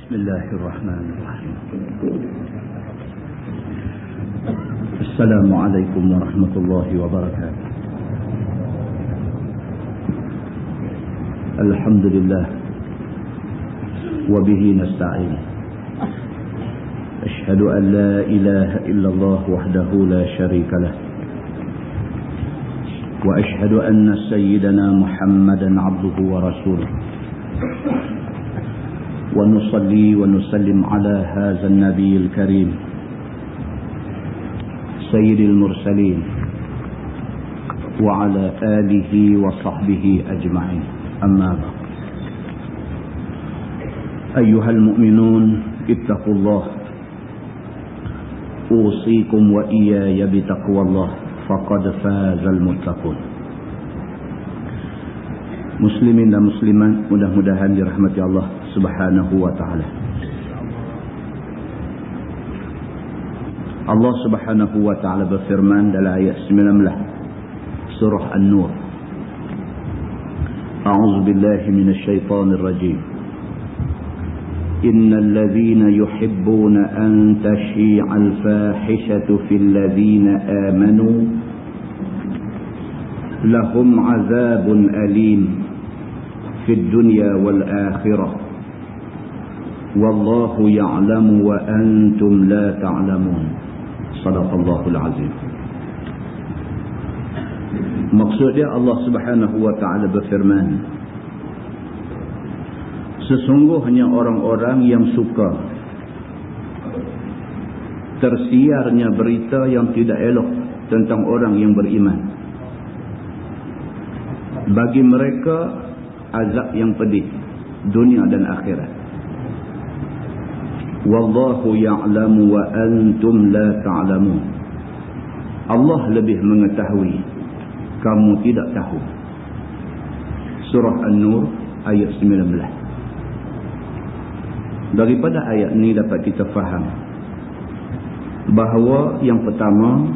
بسم الله الرحمن الرحيم. السلام عليكم ورحمة الله وبركاته. الحمد لله وبه نستعين. أشهد أن لا إله إلا الله وحده لا شريك له، وأشهد أن سيدنا محمدا عبده ورسوله، ونصلي ونسلم على هذا النبي الكريم سيد المرسلين وعلى آله وصحبه أجمعين. أما بعد، أيها المؤمنون اتقوا الله، أوصيكم وإياي بتقوى الله، فقد فاز المتقون. Muslimin dan muslimat, mudah-mudahan dirahmati Allah Subhanahu wa ta'ala. Allah Subhanahu wa ta'ala berfirman dalam ayat 19 surah An-Nur. A'udzu billahi minasy syaithanir rajim. Innal ladzina yuhibbuna an tashi'al fahishatu fil ladzina amanu lahum 'adzabun alim fid dunya wal akhirah wallahu ya'lamu wa antum la ta'lamun. Shadaqallahul azim. Maksudnya Allah Subhanahu wa ta'ala berfirman, sesungguhnya orang-orang yang suka tersiarnya berita yang tidak elok tentang orang yang beriman, bagi mereka azab yang pedih dunia dan akhirat. Wallahu ya'lamu wa antum la ta'lamun. Allah lebih mengetahui, kamu tidak tahu. Surah An-Nur ayat 19. Daripada ayat ini dapat kita faham bahawa yang pertama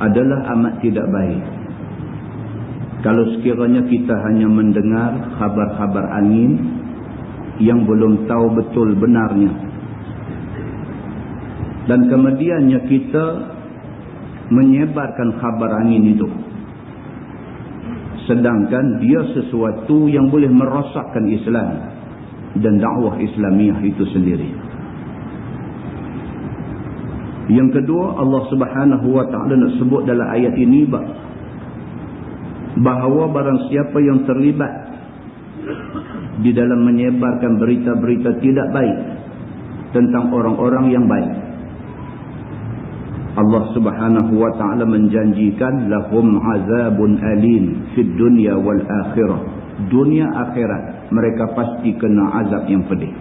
adalah amat tidak baik kalau sekiranya kita hanya mendengar khabar-khabar angin yang belum tahu betul benarnya, dan kemudiannya kita menyebarkan khabar angin itu, sedangkan dia sesuatu yang boleh merosakkan Islam dan dakwah Islamiah itu sendiri. Yang kedua, Allah Subhanahu wa ta'ala nak sebut dalam ayat ini bahawa barang siapa yang terlibat di dalam menyebarkan berita-berita tidak baik tentang orang-orang yang baik, Allah Subhanahu wa ta'ala menjanjikan lahum azabun alim fid dunya wal akhirah. Dunia akhirat mereka pasti kena azab yang pedih.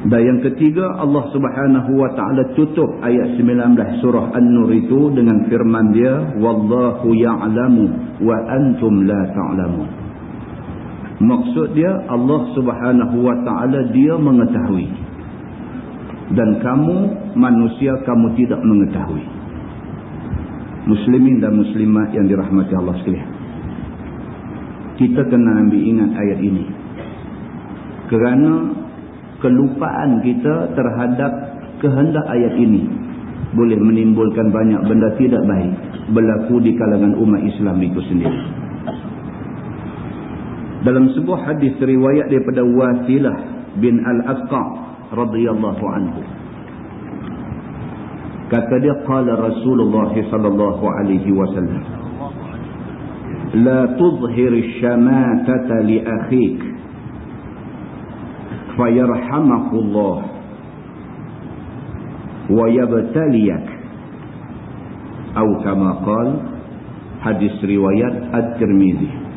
Dan yang ketiga, Allah Subhanahu wa ta'ala tutup ayat 19 surah An-Nur itu dengan firman dia, wallahu ya'lamu wa antum la ta'lamun. Maksud dia, Allah Subhanahu wa ta'ala dia mengetahui dan kamu manusia kamu tidak mengetahui. Muslimin dan muslimat yang dirahmati Allah sekalian, kita kena ambil ingat ayat ini, kerana kelupaan kita terhadap kehendak ayat ini boleh menimbulkan banyak benda tidak baik berlaku di kalangan umat Islam itu sendiri. Dalam sebuah hadis riwayat daripada Wasilah bin Al-Asqa radhiyallahu anhu, kata dia, qala Rasulullah sallallahu alaihi wasallam, la tuzhir asy-syamatata li akhik fayarhamakullah wa yabtaliyak, atau kama qala. Hadis riwayat At-Tirmizi.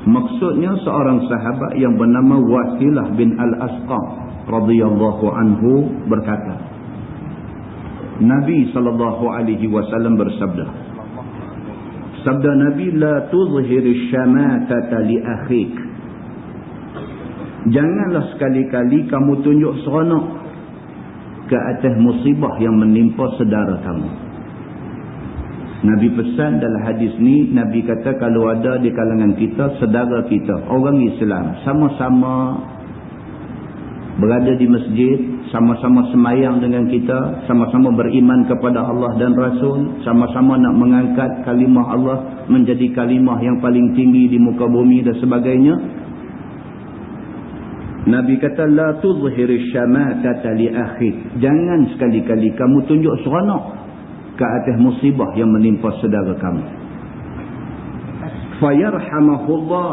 Maksudnya seorang sahabat yang bernama Wasilah bin Al-Asqa radhiyallahu anhu berkata, Nabi sallallahu alaihi wasallam bersabda, sabda Nabi, la tuzhirish syamatata li akhik, janganlah sekali-kali kamu tunjuk seronok ke atas musibah yang menimpa saudara kamu. Nabi pesan dalam hadis ni, Nabi kata kalau ada di kalangan kita, saudara kita, orang Islam, sama-sama berada di masjid, sama-sama semayang dengan kita, sama-sama beriman kepada Allah dan Rasul, sama-sama nak mengangkat kalimah Allah menjadi kalimah yang paling tinggi di muka bumi dan sebagainya. Nabi kata, la tuzhiri syamatata li akhik. Jangan sekali-kali kamu tunjuk seronok ke atas musibah yang menimpa saudara kamu. Fayarhamahullah.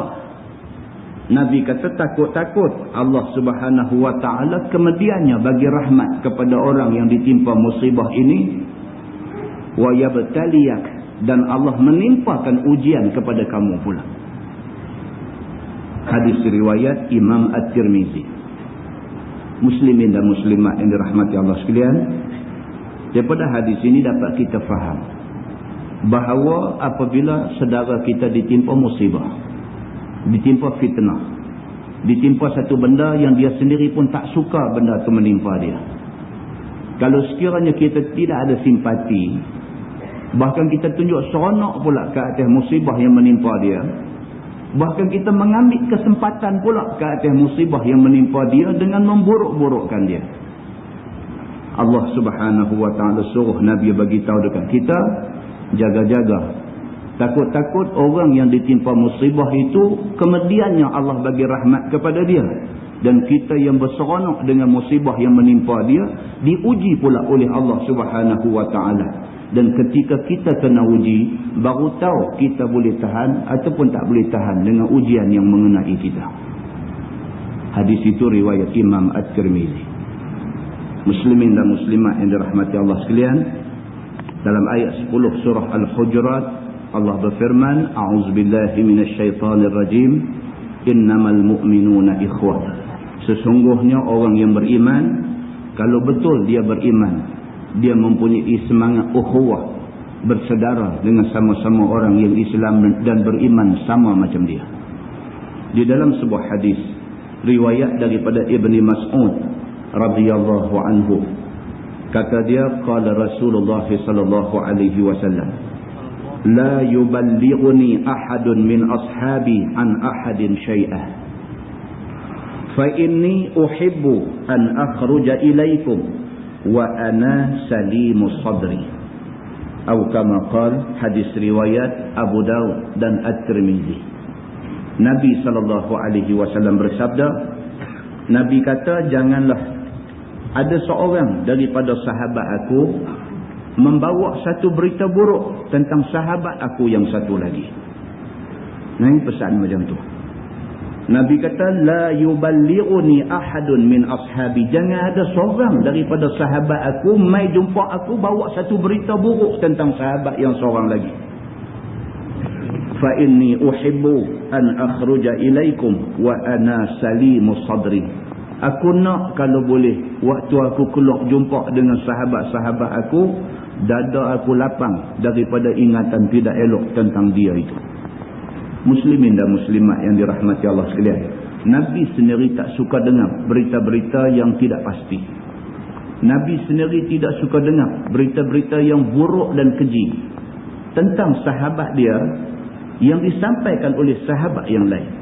Nabi kata takut-takut Allah Subhanahu wa ta'ala kemudiannya bagi rahmat kepada orang yang ditimpa musibah ini. Wa yabtaliyak, dan Allah menimpakan ujian kepada kamu pula. Hadis riwayat Imam At-Tirmizi. Muslimin dan muslimat yang dirahmati Allah sekalian, daripada hadis ini dapat kita faham bahawa apabila saudara kita ditimpa musibah, ditimpa fitnah, ditimpa satu benda yang dia sendiri pun tak suka benda itu menimpa dia, kalau sekiranya kita tidak ada simpati, bahkan kita tunjuk seronok pula ke atas musibah yang menimpa dia, bahkan kita mengambil kesempatan pula ke atas musibah yang menimpa dia dengan memburuk-burukkan dia, Allah Subhanahu wa ta'ala suruh Nabi bagi tahu dekat kita, jaga-jaga. Takut-takut orang yang ditimpa musibah itu kemudiannya Allah bagi rahmat kepada dia, dan kita yang berseronok dengan musibah yang menimpa dia diuji pula oleh Allah Subhanahu wa ta'ala. Dan ketika kita kena uji, baru tahu kita boleh tahan ataupun tak boleh tahan dengan ujian yang mengenai kita. Hadis itu riwayat Imam At-Tirmizi. Muslimin dan muslimat yang dirahmati Allah sekalian, dalam ayat 10 surah Al-Hujurat, Allah berfirman, a'udzubillahi minasyaitanir rajim, innamal mu'minuna ikhwah. Sesungguhnya orang yang beriman, kalau betul dia beriman, dia mempunyai semangat ukhuwah, bersaudara dengan sama-sama orang yang Islam dan beriman sama macam dia. Di dalam sebuah hadis riwayat daripada Ibni Mas'ud radhiyallahu anhu, kata dia, qala Rasulullah sallallahu alaihi wasallam, la yuballighuni ahadun min ashabi an ahadin syai'ah fa inni uhibbu an akhruja ilaikum wa ana salimus sadri, atau kama qala, hadis riwayat Abu Daud dan At-Tirmizi. Nabi sallallahu alaihi wasallam bersabda, Nabi kata, janganlah ada seorang daripada sahabat aku membawa satu berita buruk tentang sahabat aku yang satu lagi. Nah, ini pesan macam tu. Nabi kata, la yuballighuni ahadun min ashabi. Jangan ada seorang daripada sahabat aku mai jumpa aku bawa satu berita buruk tentang sahabat yang seorang lagi. Fa inni uhibbu an akhruja ilaikum wa ana salimus sadri. Aku nak kalau boleh waktu aku keluar jumpa dengan sahabat-sahabat aku, dada aku lapang daripada ingatan tidak elok tentang dia itu. Muslimin dan muslimat yang dirahmati Allah sekalian, Nabi sendiri tak suka dengar berita-berita yang tidak pasti. Nabi sendiri tidak suka dengar berita-berita yang buruk dan keji tentang sahabat dia yang disampaikan oleh sahabat yang lain.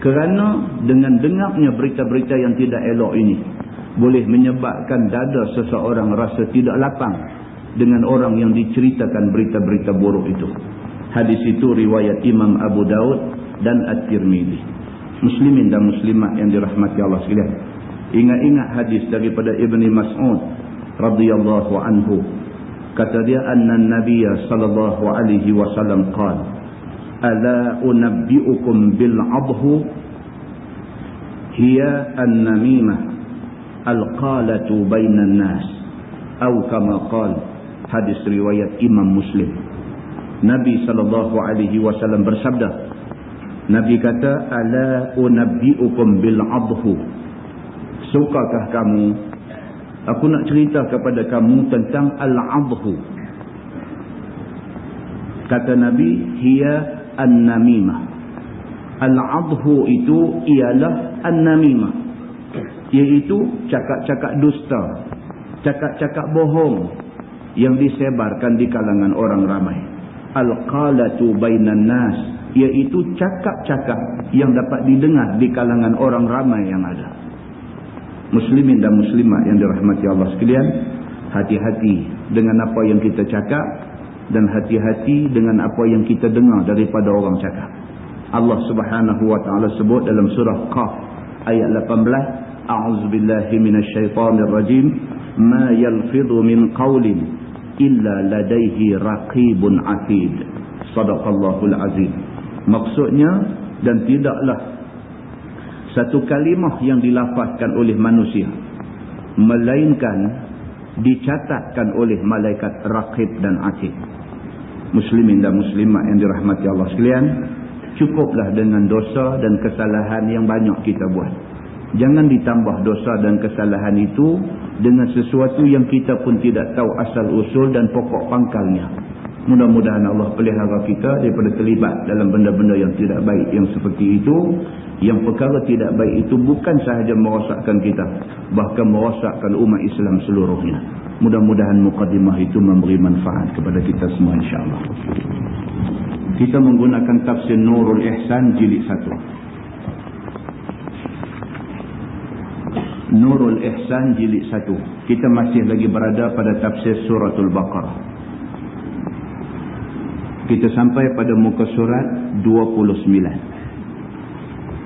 Kerana dengan dengarnya berita-berita yang tidak elok ini boleh menyebabkan dada seseorang rasa tidak lapang dengan orang yang diceritakan berita-berita buruk itu. Hadis itu riwayat Imam Abu Daud dan At-Tirmizi. Muslimin dan muslimat yang dirahmati Allah sekalian, ingat-ingat hadis daripada Ibni Mas'ud radhiyallahu anhu. Kata dia, anna Nabiya sallallahu alaihi wasallam qala, ala unabbi'ukum bil 'adhu hiya an-namimah al-qalatu bainan nas, atau kama qala. Hadis riwayat Imam Muslim. Nabi SAW bersabda, Nabi kata, ala unabbi'ukum bil 'adhu. Sukakah kamu aku nak cerita kepada kamu tentang al-'adhu? Kata Nabi, hiya an-namimah. Al-'adhu itu ialah an-namimah, iaitu cakap-cakap dusta, cakap-cakap bohong yang disebarkan di kalangan orang ramai. al-qalatu bainan nas, iaitu cakap-cakap yang dapat didengar di kalangan orang ramai yang ada. Muslimin dan muslimat yang dirahmati Allah sekalian, hati-hati dengan apa yang kita cakap dan hati-hati dengan apa yang kita dengar daripada orang cakap. Allah Subhanahu wa taala sebut dalam surah Qaf ayat 18, a'udzubillahi minasyaitonirrajim, ma yalfidhu min qaulin illa ladaihi raqibun atid. Sadaqallahul azim. Maksudnya, dan tidaklah satu kalimah yang dilafazkan oleh manusia melainkan dicatatkan oleh malaikat raqib dan atid. Muslimin dan muslimat yang dirahmati Allah sekalian, cukuplah dengan dosa dan kesalahan yang banyak kita buat. Jangan ditambah dosa dan kesalahan itu dengan sesuatu yang kita pun tidak tahu asal usul dan pokok pangkalnya. Mudah-mudahan Allah pelihara kita daripada terlibat dalam benda-benda yang tidak baik yang seperti itu. Yang perkara tidak baik itu bukan sahaja merosakkan kita, bahkan merosakkan umat Islam seluruhnya. Mudah-mudahan mukadimah itu memberi manfaat kepada kita semua, insya-Allah. Kita menggunakan tafsir Nurul Ihsan jilid 1. Nurul Ihsan jilid 1. Kita masih lagi berada pada tafsir suratul Baqarah. Kita sampai pada muka surat 29.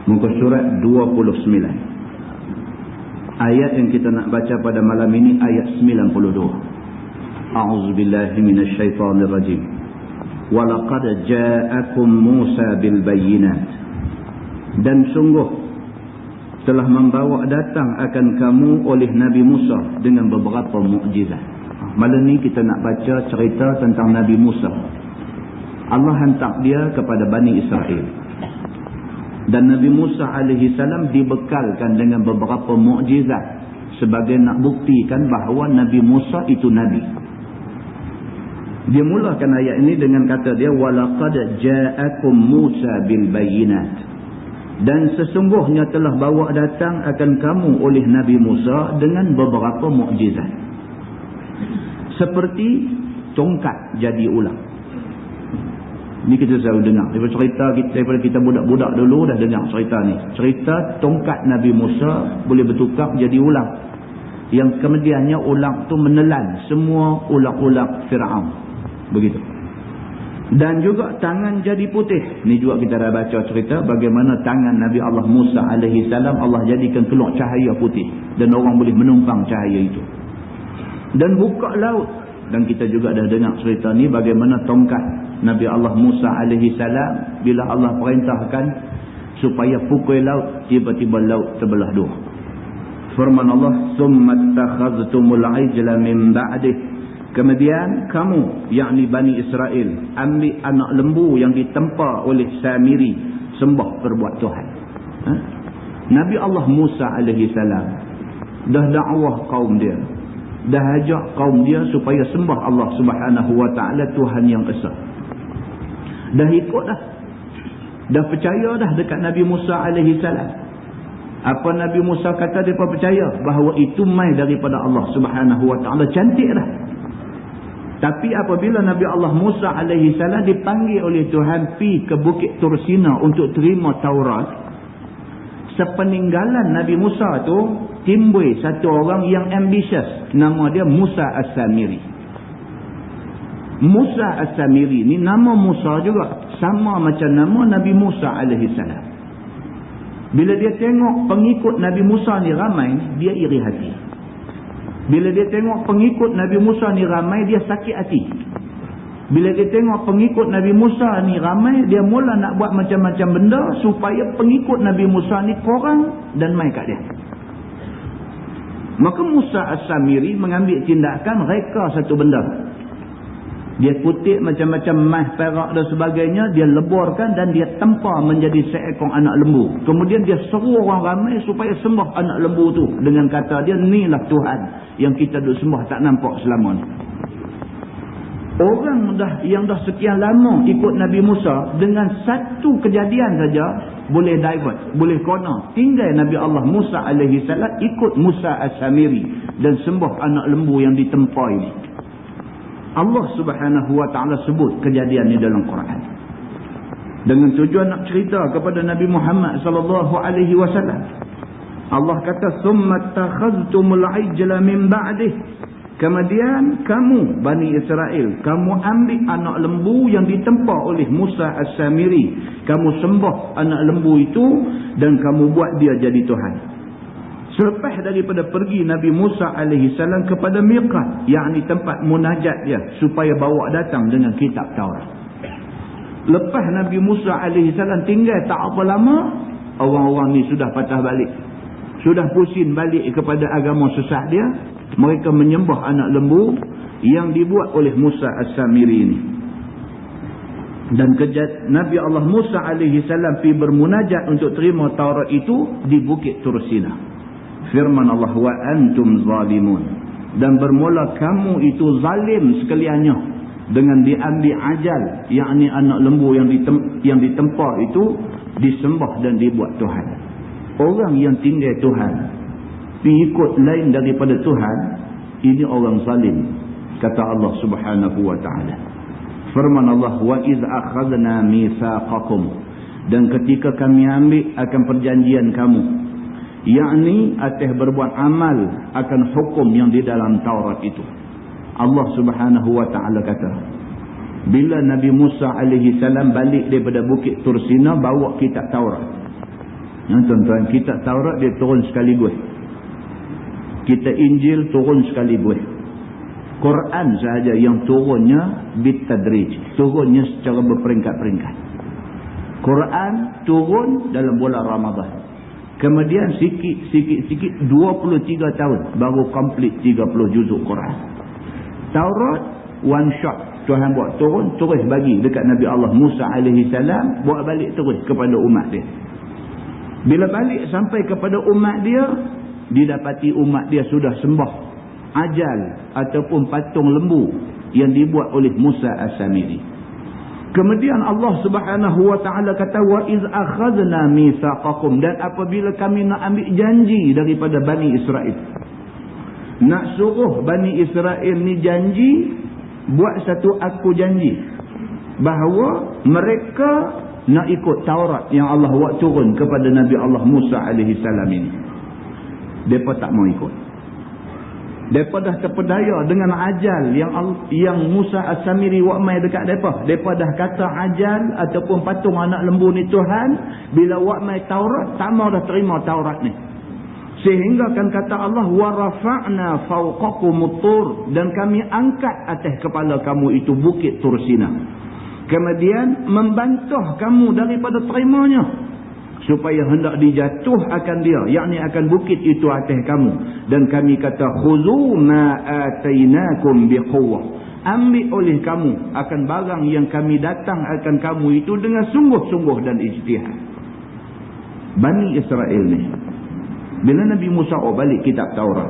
Muka surat 29. Ayat yang kita nak baca pada malam ini ayat 92. A'udzubillahi minasyaitonirrajim. Walaqad ja'akum Musa bil bayyinat. Dan sungguh telah membawa datang akan kamu oleh Nabi Musa dengan beberapa mukjizat. Malam ni kita nak baca cerita tentang Nabi Musa. Allah hantar dia kepada Bani Israel. Dan Nabi Musa alaihi salam dibekalkan dengan beberapa mukjizat sebagai nak buktikan bahawa Nabi Musa itu Nabi. Dia mulakan ayat ini dengan kata dia, walaqad ja'akum Musa bil bayyinat. Dan sesungguhnya telah bawa datang akan kamu oleh Nabi Musa dengan beberapa mukjizat. Seperti tongkat jadi ulang. Ini kita selalu dengar. Daripada kita budak-budak dulu dah dengar cerita ni. Cerita tongkat Nabi Musa boleh bertukar jadi ulang. Yang kemudiannya ulang tu menelan semua ulang-ulang Fir'aun. Begitu. Dan juga tangan jadi putih. Ni juga kita dah baca cerita bagaimana tangan Nabi Allah Musa alaihi salam Allah jadikan keluar cahaya putih. Dan orang boleh menumpang cahaya itu. Dan buka laut. Dan kita juga dah dengar cerita ni bagaimana tongkat Nabi Allah Musa alaihi salam bila Allah perintahkan supaya pukul laut, tiba-tiba laut terbelah dua. Firman Allah, "Tsummattakhadhtumul 'ijla min ba'dih." Kemudian kamu, yakni Bani Israel, ambil anak lembu yang ditempa oleh Samiri, sembah perbuat Tuhan. Nabi Allah Musa alaihi salam dah dakwah kaum dia, dah ajak kaum dia supaya sembah Allah Subhanahu wa taala Tuhan yang esa. Dah ikut dah. Dah percaya dah dekat Nabi Musa alaihi salam. Apa Nabi Musa kata mereka percaya? Bahawa itu mai daripada Allah Subhanahu wa taala. Cantik dah. Tapi apabila Nabi Allah Musa alaihi salam dipanggil oleh Tuhan pi ke Bukit Tursina untuk terima Taurat, sepeninggalan Nabi Musa tu timbul satu orang yang ambitious, nama dia Musa As-Samiri. Musa As-Samiri ni nama Musa juga, sama macam nama Nabi Musa alaihi salam. Bila dia tengok pengikut Nabi Musa ni ramai, dia iri hati. Bila dia tengok pengikut Nabi Musa ni ramai, dia sakit hati. Bila dia tengok pengikut Nabi Musa ni ramai, dia mula nak buat macam-macam benda supaya pengikut Nabi Musa ni kurang dan mai kat dia. Maka Musa As-Samiri mengambil tindakan reka satu benda. Dia kutip macam-macam emas, perak dan sebagainya, dia leburkan dan dia tempah menjadi seekor anak lembu. Kemudian dia seru orang ramai supaya sembah anak lembu tu dengan kata dia, inilah Tuhan yang kita duk sembah tak nampak selama ni. Orang yang dah sekian lama ikut Nabi Musa, dengan satu kejadian saja boleh divert, boleh corner. Tinggal Nabi Allah Musa alaihi salam ikut Musa As-Samiri dan sembah anak lembu yang ditempa ini. Allah Subhanahu wa ta'ala sebut kejadian ini dalam Quran dengan tujuan nak cerita kepada Nabi Muhammad sallallahu alaihi wasallam. Allah kata summa takhaztumul ijla min ba'dih, kemudian kamu Bani Israel, kamu ambil anak lembu yang ditempa oleh Musa As-Samiri, kamu sembah anak lembu itu dan kamu buat dia jadi Tuhan. Selepas daripada pergi Nabi Musa alaihi salam kepada miqat, yakni tempat munajat dia, supaya bawa datang dengan kitab Taurat. Lepas Nabi Musa alaihi salam tinggal tak apa lama, orang-orang ni sudah patah balik, sudah pusing balik kepada agama sesat dia. Mereka menyembah anak lembu yang dibuat oleh Musa As-Samiri ini. Dan Nabi Allah Musa alaihi salam pergi bermunajat untuk terima Taurat itu di Bukit Tursina. Firman Allah, wa antum zalimun, dan bermula kamu itu zalim sekaliannya dengan diambil ajal, yakni anak lembu yang ditempa itu disembah dan dibuat Tuhan. Orang yang tinggal Tuhan ikut lain daripada Tuhan, ini orang zalim, kata Allah Subhanahu wa ta'ala. Firman Allah, wa iz akhadna mitsaqakum, dan ketika kami ambil akan perjanjian kamu, yakni atas berbuat amal akan hukum yang di dalam Taurat itu. Allah Subhanahu wa ta'ala kata, bila Nabi Musa alaihi salam balik daripada Bukit Tursina bawa kitab Taurat. Tuan-tuan, kitab Taurat dia turun sekaligus. Kitab Injil turun sekaligus. Quran sahaja yang turunnya bitadrij, turunnya secara berperingkat-peringkat. Quran turun dalam bulan Ramadan. Kemudian sikit-sikit 23 tahun baru komplit 30 juzuk Quran. Taurat one shot Tuhan buat turun, terus bagi dekat Nabi Allah Musa alaihi salam, buat balik terus kepada umat dia. Bila balik sampai kepada umat dia, didapati umat dia sudah sembah ajal ataupun patung lembu yang dibuat oleh Musa As-Samiri. Kemudian Allah Subhanahu wa ta'ala kata, wa iz akhadna mitsaqakum, dan apabila kami nak ambil janji daripada Bani Israel, nak suruh Bani Israel ni janji, buat satu aku janji bahawa mereka nak ikut Taurat yang Allah buat turun kepada Nabi Allah Musa alaihi salam ini. Mereka tak mau ikut. Mereka dah terpedaya dengan ajal yang Musa As-Samiri buat mai dekat mereka. Mereka dah kata ajal ataupun patung anak lembu ni Tuhan. Bila buat mai Taurat, tak mau dah terima Taurat ni. Sehingga kan kata Allah, wa rafa'na fawqakumut tur, dan kami angkat atas kepala kamu itu Bukit Tursina. Kemudian membantah kamu daripada terimanya, supaya hendak dijatuh akan dia, yakni akan bukit itu atas kamu. Dan kami kata, khuzu ma atainakum biquwwah, ambil oleh kamu akan barang yang kami datang akan kamu itu dengan sungguh-sungguh dan ijtihad. Bani Israel ni, bila Nabi Musa balik kitab Taurat,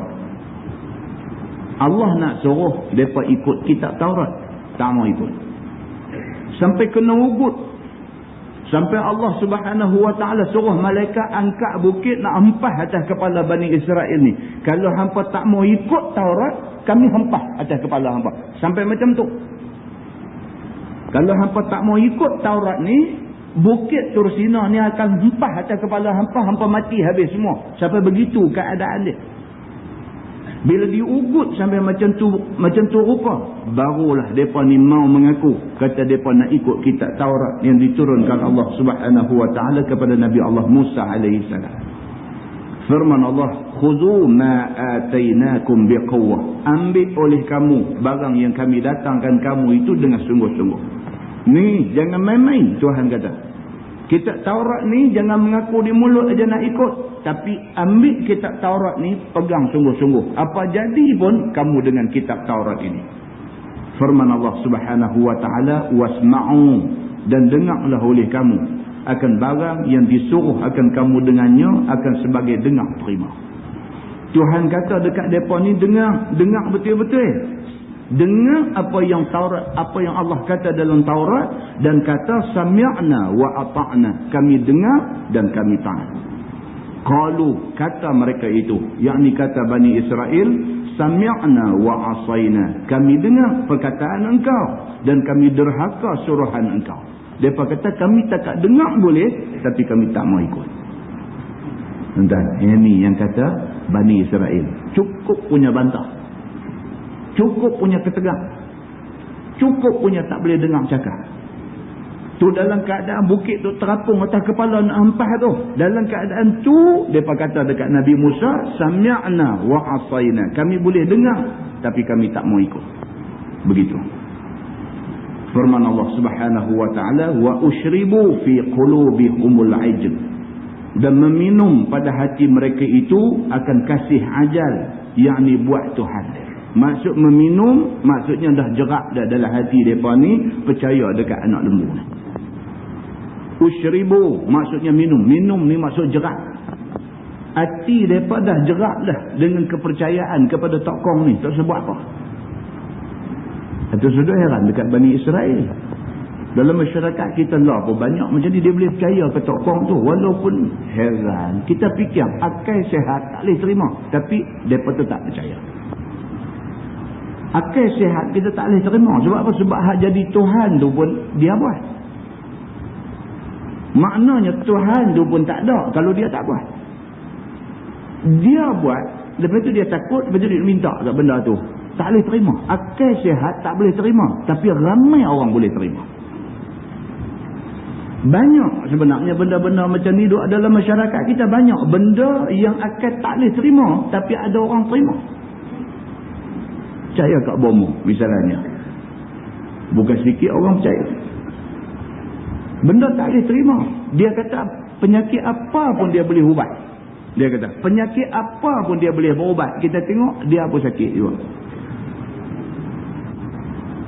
Allah nak suruh mereka ikut kitab Taurat, tak mau ikut. Sampai kena ugut. Sampai Allah Subhanahu wa ta'ala suruh malaikat angkat bukit nak hempah atas kepala Bani Israel ni. Kalau hampa tak mau ikut Taurat, kami hempah atas kepala hampa. Sampai macam tu. Kalau hampa tak mau ikut Taurat ni, Bukit Tursina ni akan hempah atas kepala hampa, hampa mati habis semua. Sampai begitu keadaan dia. Bila diugut sampai macam tu rupa, barulah mereka ni mau mengaku, kata mereka nak ikut kitab Taurat yang diturunkan Allah Subhanahu wa ta'ala kepada Nabi Allah Musa alaihi salam. Firman Allah, khuzu ma atainakum biquwwah, ambil oleh kamu barang yang kami datangkan kamu itu dengan sungguh-sungguh. Ni jangan main-main, Tuhan kata. Kitab Taurat ni jangan mengaku di mulut aja nak ikut, tapi ambil kitab Taurat ni, pegang sungguh-sungguh. Apa jadi pun kamu dengan kitab Taurat ini. Firman Allah Subhanahu wa ta'ala, wasma'u, dan dengarlah oleh kamu akan barang yang disuruh akan kamu dengannya, akan sebagai dengar terima. Tuhan kata dekat mereka ni, dengar betul-betul. Dengar apa yang Taurat, apa yang Allah kata dalam Taurat, dan kata sami'na wa ata'na, kami dengar dan kami taat. Qalu, kata mereka itu, yakni kata Bani Israel, sami'na wa asayna. Kami dengar perkataan engkau dan kami derhaka suruhan engkau. Mereka kata kami tak dengar boleh, tapi kami tak mau ikut. Dan ini yang kata Bani Israel. Cukup punya bantah. Cukup punya ketegang. Cukup punya tak boleh dengar cakap. Tu dalam keadaan bukit tu terapung atas kepala nak hempah tu. Dalam keadaan tu, mereka kata dekat Nabi Musa, sami'na wa asayna. Kami boleh dengar, tapi kami tak mau ikut. Begitu. Firman Allah Subhanahu wa taala, wa ushribu fi qulubihumul ajl. Dan meminum pada hati mereka itu akan kasih ajal, yakni buat Tuhan. Maksud meminum, maksudnya dah jerak dah dalam hati mereka ni percaya dekat anak lembu ni. Ushribu maksudnya minum. Minum ni maksud jerak. Hati mereka dah jerak dah dengan kepercayaan kepada tokong ni. Tak sebab apa. Itu sudah heran dekat Bani Israel. Dalam masyarakat kita lah pun banyak macam ni dia boleh percaya ke tokong tu. Walaupun heran. Kita fikir akal sihat tak boleh terima. Tapi mereka tetap percaya. Akal sihat kita tak boleh terima. Sebab apa? Sebab hak jadi Tuhan tu pun dia buat. Maknanya Tuhan tu pun tak ada kalau dia tak buat. Dia buat, lepas tu dia takut, lepas tu dia minta kat benda tu. Tak boleh terima. Akal sihat tak boleh terima. Tapi ramai orang boleh terima. Banyak sebenarnya benda-benda macam ni duduk dalam masyarakat kita. Banyak benda yang akal tak boleh terima, tapi ada orang terima. Percaya kat bomo misalnya. Bukan sedikit orang percaya. Benda tak boleh terima. Dia kata penyakit apa pun dia boleh ubat. Dia kata penyakit apa pun dia boleh berubat. Kita tengok dia pun sakit juga.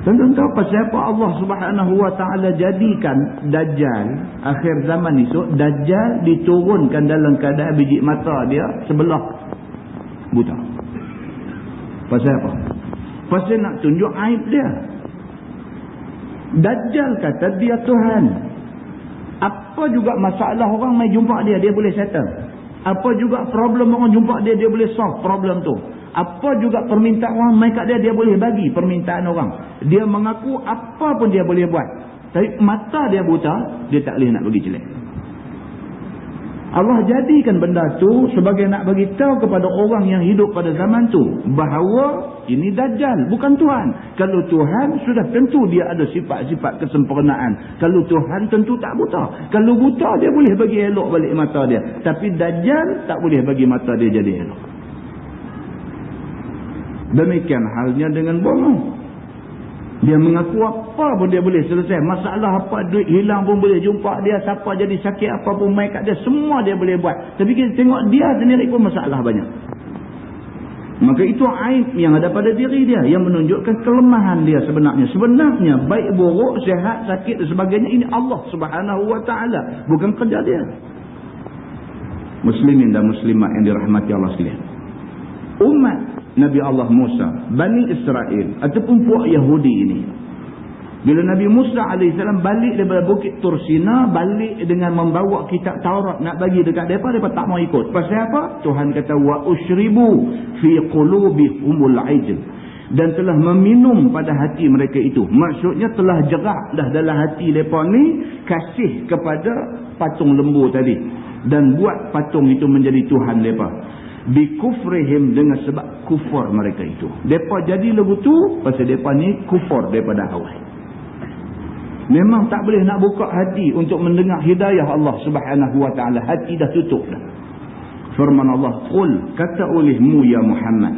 Tuan-tuan tahu pasal apa Allah Subhanahu wa taala jadikan Dajjal akhir zaman esok, Dajjal diturunkan dalam keadaan biji mata dia sebelah buta. Pasal apa? Pasal nak tunjuk aib dia. Dajjal kata dia Tuhan. Apa juga masalah orang mai jumpa dia, dia boleh settle. Apa juga problem orang jumpa dia, dia boleh solve problem tu. Apa juga permintaan orang mai kat dia, dia boleh bagi permintaan orang. Dia mengaku apa pun dia boleh buat. Tapi mata dia buta, dia tak boleh nak bagi jelek. Allah jadikan benda tu sebagai nak bagi tahu kepada orang yang hidup pada zaman tu bahawa ini Dajjal, bukan Tuhan. Kalau Tuhan sudah tentu dia ada sifat-sifat kesempurnaan. Kalau Tuhan tentu tak buta. Kalau buta dia boleh bagi elok balik mata dia. Tapi Dajjal tak boleh bagi mata dia jadi elok. Demikian halnya dengan bohong. Dia mengaku apa pun dia boleh selesai. Masalah apa, duit hilang pun boleh jumpa dia. Siapa jadi sakit apa pun mai kat dia. Semua dia boleh buat. Tapi kita tengok dia sendiri pun masalah banyak. Maka itu aib yang ada pada diri dia. Yang menunjukkan kelemahan dia sebenarnya. Sebenarnya baik buruk, sihat, sakit dan sebagainya. Ini Allah Subhanahu wa ta'ala. Bukan kerja dia. Muslimin dan muslimat yang dirahmati Allah sekalian. Umat Nabi Allah Musa, Bani Israel ataupun puak Yahudi ini, bila Nabi Musa AS balik daripada Bukit Tursina, balik dengan membawa kitab Taurat nak bagi dekat mereka, mereka tak mau ikut. Pasal apa? Tuhan kata wa ushribu fi qulubihumul ajl, dan telah meminum pada hati mereka itu. Maksudnya telah jerak dah dalam hati mereka ni kasih kepada patung lembu tadi, dan buat patung itu menjadi Tuhan mereka. Bikufrihim, dengan sebab kufur mereka itu. Mereka jadi lagu tu pasal mereka ni kufur daripada awal. Memang tak boleh nak buka hati untuk mendengar hidayah Allah Subhanahu wa ta'ala. Hati dah tutup dah. Firman Allah, qul, kata olehmu ya Muhammad,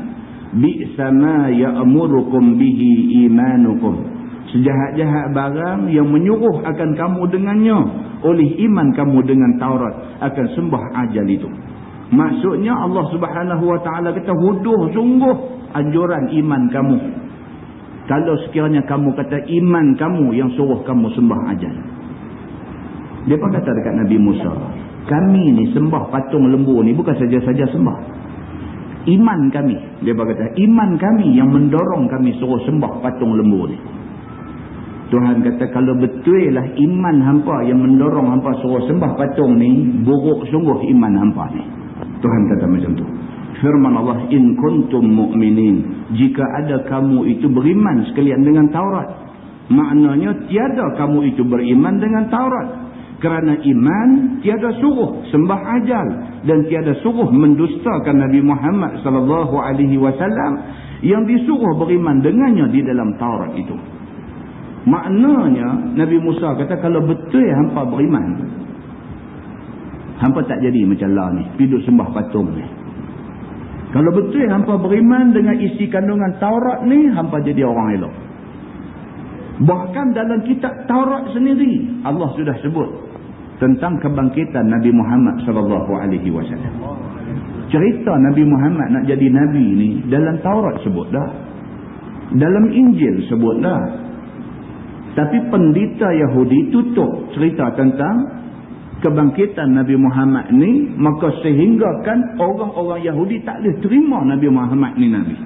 bi'sa ma ya'murukum bihi imanukum. Sejahat-jahat barang yang menyuruh akan kamu dengannya oleh iman kamu dengan Taurat, akan sembah ajal itu. Maksudnya Allah Subhanahu wa ta'ala kata huduh sungguh anjuran iman kamu. Kalau sekiranya kamu kata iman kamu yang suruh kamu sembah ajal. Dia pun kata dekat Nabi Musa, kami ni sembah patung lembu ni bukan saja-saja sembah. Iman kami. Dia pun kata iman kami yang mendorong kami suruh sembah patung lembu ni. Tuhan kata kalau betul lah iman hampa yang mendorong hampa suruh sembah patung ni, buruk sungguh iman hampa ni. Tuhan kata macam tu. Firman Allah, in kuntum mu'minin, jika ada kamu itu beriman sekalian dengan Taurat. Maknanya tiada kamu itu beriman dengan Taurat. Kerana iman tiada suruh sembah ajal dan tiada suruh mendustakan Nabi Muhammad sallallahu alaihi wasallam yang disuruh beriman dengannya di dalam Taurat itu. Maknanya Nabi Musa kata, kalau betul hampa beriman, hampa tak jadi macam lah ni, piduk sembah patung ni. Kalau betul hampa beriman dengan isi kandungan Taurat ni, hampa jadi orang elok. Bahkan dalam kitab Taurat sendiri Allah sudah sebut tentang kebangkitan Nabi Muhammad sallallahu alaihi wasallam. Cerita Nabi Muhammad nak jadi nabi ni dalam Taurat sebut dah. Dalam Injil sebut dah. Tapi pendeta Yahudi tutup cerita tentang kebangkitan Nabi Muhammad ni, maka sehinggakan orang-orang Yahudi tak boleh terima Nabi Muhammad ni nabi.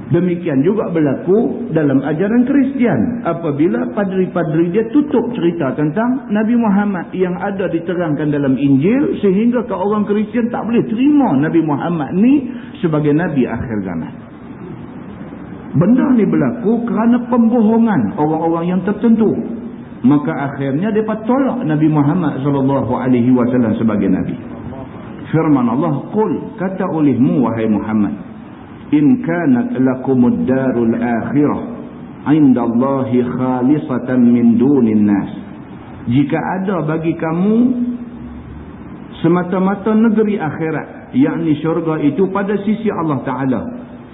Demikian juga berlaku dalam ajaran Kristian. Apabila padri-padri dia tutup cerita tentang Nabi Muhammad yang ada diterangkan dalam Injil, sehingga ke orang Kristian tak boleh terima Nabi Muhammad ni sebagai Nabi akhir zaman. Benda ni berlaku kerana pembohongan orang-orang yang tertentu. Maka akhirnya mereka tolak Nabi Muhammad SAW sebagai Nabi. Firman Allah, qul, kata olehmu wahai Muhammad, in kanat lakumud darul akhirah indallahi khalisatan min dunin nas. Jika ada bagi kamu semata-mata negeri akhirat, yakni syurga itu pada sisi Allah Ta'ala,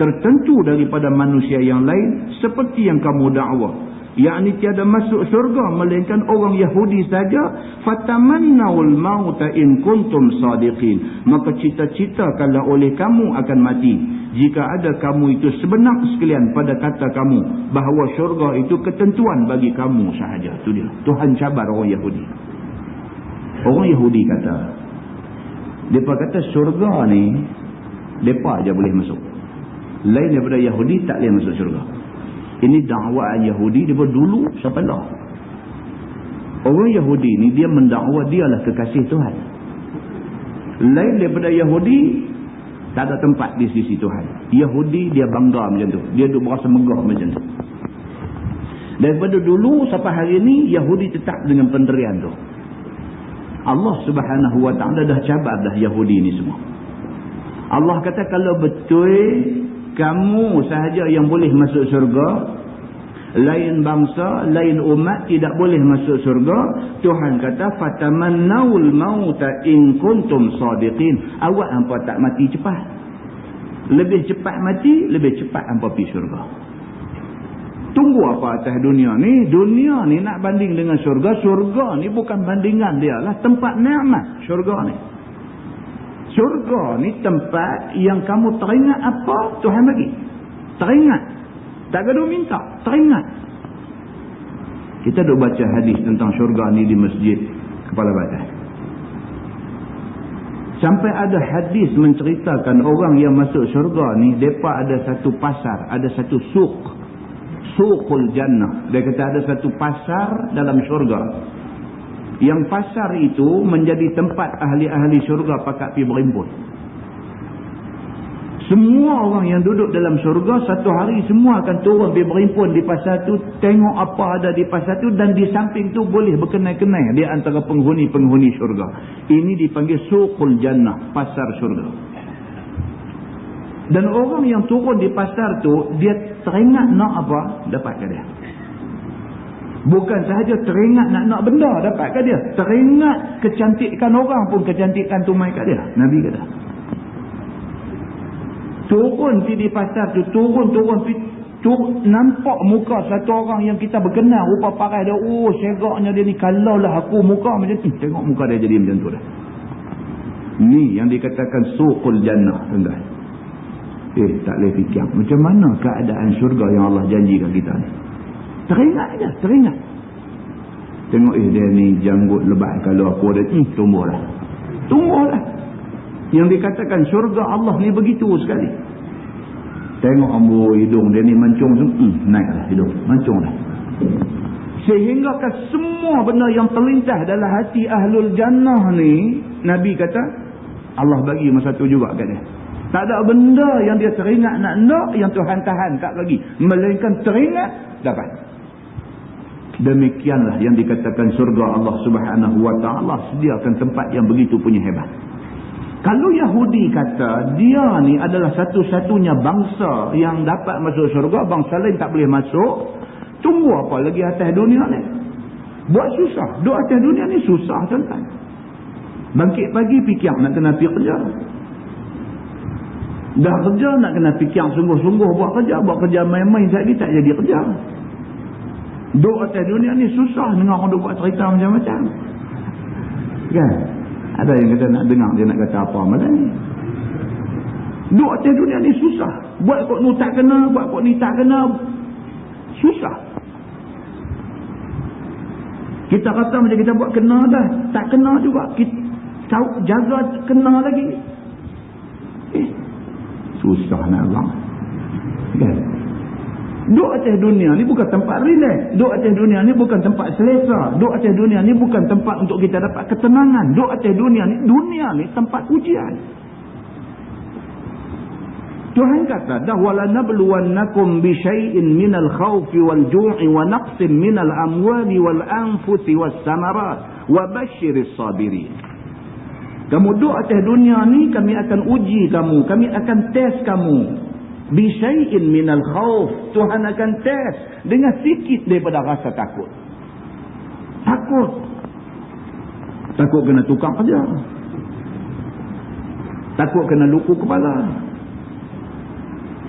tertentu daripada manusia yang lain, seperti yang kamu dakwa, yakni tiada masuk syurga melainkan orang Yahudi saja, fatamannawul mauta in kuntum sadiqin, maka cita-citakanlah oleh kamu akan mati jika ada kamu itu sebenar sekalian pada kata kamu bahawa syurga itu ketentuan bagi kamu sahaja. Itu dia, Tuhan cabar orang Yahudi. Orang Yahudi kata, mereka kata syurga ni mereka aja boleh masuk, lain daripada Yahudi tak boleh masuk syurga. Ini dakwaan Yahudi daripada dulu sampai lah. Orang Yahudi ni dia mendakwa dialah kekasih Tuhan. Lain daripada Yahudi tak ada tempat di sisi Tuhan. Yahudi dia bangga macam tu, dia duk berasa megah macam tu. Daripada dulu sampai hari ni Yahudi tetap dengan pendirian tu. Allah Subhanahu Wa Ta'ala dah cabar dah Yahudi ni semua. Allah kata, kalau betul kamu sahaja yang boleh masuk syurga, lain bangsa, lain umat tidak boleh masuk syurga, Tuhan kata, fatamannawul mauta in kuntum sadiqin. Awak hampa tak mati cepat. Lebih cepat mati, lebih cepat hampa pergi syurga. Tunggu apa atas dunia ni? Dunia ni nak banding dengan syurga. Syurga ni bukan bandingan dia lah, tempat nikmat syurga ni. Syurga ni tempat yang kamu teringat apa Tuhan bagi. Teringat. Tak gaduh minta, teringat. Kita duk baca hadis tentang syurga ni di masjid Kepala Badan. Sampai ada hadis menceritakan orang yang masuk syurga ni, mereka ada satu pasar, ada satu suq. Suqul Jannah. Dia kata ada satu pasar dalam syurga. Yang pasar itu menjadi tempat ahli-ahli syurga pakat pergi berimpun. Semua orang yang duduk dalam syurga satu hari semua akan turun pergi berimpun di pasar tu, tengok apa ada di pasar tu, dan di samping tu boleh berkenai-kenai di antara penghuni-penghuni syurga. Ini dipanggil Suqul Jannah, pasar syurga. Dan orang yang turun di pasar tu, dia teringat nak apa, dapatkan dia. Bukan sahaja teringat nak benda, dapatkan dia. Teringat kecantikan orang pun, kecantikan tu mai kat dia. Nabi kata, turun pergi di pasar tu, turun nampak muka satu orang yang kita berkenal, rupa parai dia, oh segaknya dia ni, kalaulah aku muka macam ni, tengok muka dia jadi macam tu dah. Ni yang dikatakan Suqul Jannah, tuan-tuan. Tak boleh fikir macam mana keadaan syurga yang Allah janjikan kita ni. Teringat je, teringat. Tengok dia ni janggut lebat, kalau aku ada tumbuhlah. Tumbuhlah. Yang dikatakan syurga Allah ni begitu sekali. Tengok ambu hidung dia ni mancung, naiklah hidung, mancung dah. Sehingga semua benda yang terlintas dalam hati ahlul jannah ni, Nabi kata, Allah bagi masa tu juga kat dia. Tak ada benda yang dia teringat nak yang Tuhan tahan tak bagi. Melainkan teringat dapat. Demikianlah yang dikatakan surga Allah Subhanahu wa ta'ala sediakan tempat yang begitu punya hebat. Kalau Yahudi kata dia ni adalah satu-satunya bangsa yang dapat masuk surga, bangsa lain tak boleh masuk, tunggu apa lagi atas dunia ni? Buat susah. Duduk atas dunia ni susah tuan-tuan. Bangkit pagi fikir nak kena pergi kerja. Dah kerja nak kena fikir sungguh-sungguh buat kerja main-main sekali tak jadi kerja. Duduk atas dunia ni susah dengar orang buat cerita macam-macam. Kan? Ada yang kata nak dengar dia nak kata apa malam ni. Duduk atas dunia ni susah. Buat kok ni tak kena, buat kok ni tak kena. Susah. Kita kata macam kita buat kena dah. Tak kena juga. Kita jaga kena lagi. Susah nak abang. Kan? Duduk atas dunia ni bukan tempat relax. Duduk atas dunia ni bukan tempat selesa. Duduk atas dunia ni bukan tempat untuk kita dapat ketenangan. Duduk atas dunia ni tempat ujian. Tuhan kata dah wala nabluwannakum bi syai'in minal khawfi wal ju'i wa naqsin minal amwali wal anfusi was samarat wa basyiris sabirin. Kamu duduk atas dunia ni kami akan uji kamu, kami akan test kamu. Bi syai'in minal khawf, Tuhan akan test dengan sikit daripada rasa takut. Takut kena tukar kerja. Takut kena luku kepala.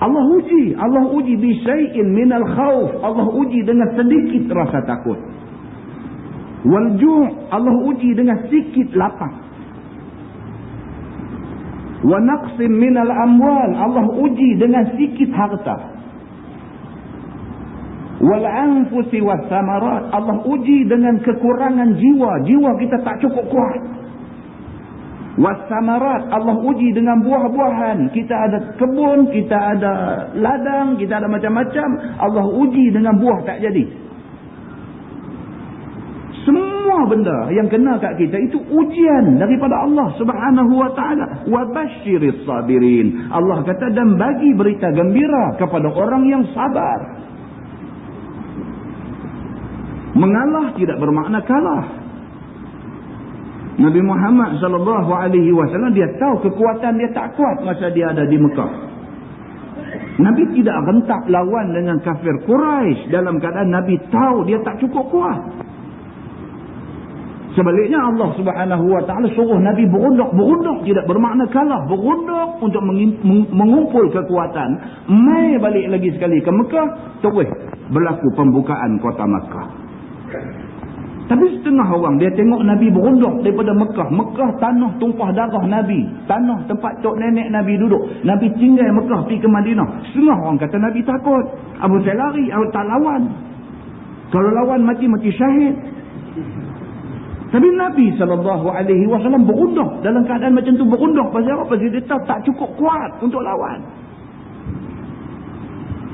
Allah uji bi syai'in minal khawf. Allah uji dengan sedikit rasa takut. Wal ju', Allah uji dengan sikit lapar. Wa naqsim minal amwal, Allah uji dengan sikit harta. Wal anfusi was samarat, Allah uji dengan kekurangan jiwa kita tak cukup kuat. Was samarat, Allah uji dengan buah-buahan. Kita ada kebun, kita ada ladang, kita ada macam-macam. Allah uji dengan buah tak jadi. Semua benda yang kena kat kita itu ujian daripada Allah Subhanahu wa ta'ala. Wa basyiris sabirin, Allah kata dan bagi berita gembira kepada orang yang sabar. Mengalah tidak bermakna kalah. Nabi Muhammad sallallahu alaihi wasallam dia tahu kekuatan dia tak kuat masa dia ada di Mekah. Nabi tidak rentak lawan dengan kafir Quraisy dalam keadaan Nabi tahu dia tak cukup kuat. Sebaliknya Allah Subhanahu wa ta'ala suruh Nabi berunduk tidak bermakna kalah, berunduk untuk mengumpul kekuatan, mai balik lagi sekali ke Mekah, terus berlaku pembukaan kota Mekah. Tapi setengah orang dia tengok Nabi berunduk daripada Mekah, tanah tumpah darah Nabi, tanah tempat tok nenek Nabi duduk, Nabi tinggal Mekah pergi ke Madinah. Setengah orang kata Nabi takut, Abu Sa'id lari, tak lawan, kalau lawan mati syahid. Tapi Nabi SAW berunduk dalam keadaan macam tu, berunduk pasal apa? Pasal dia tahu tak cukup kuat untuk lawan.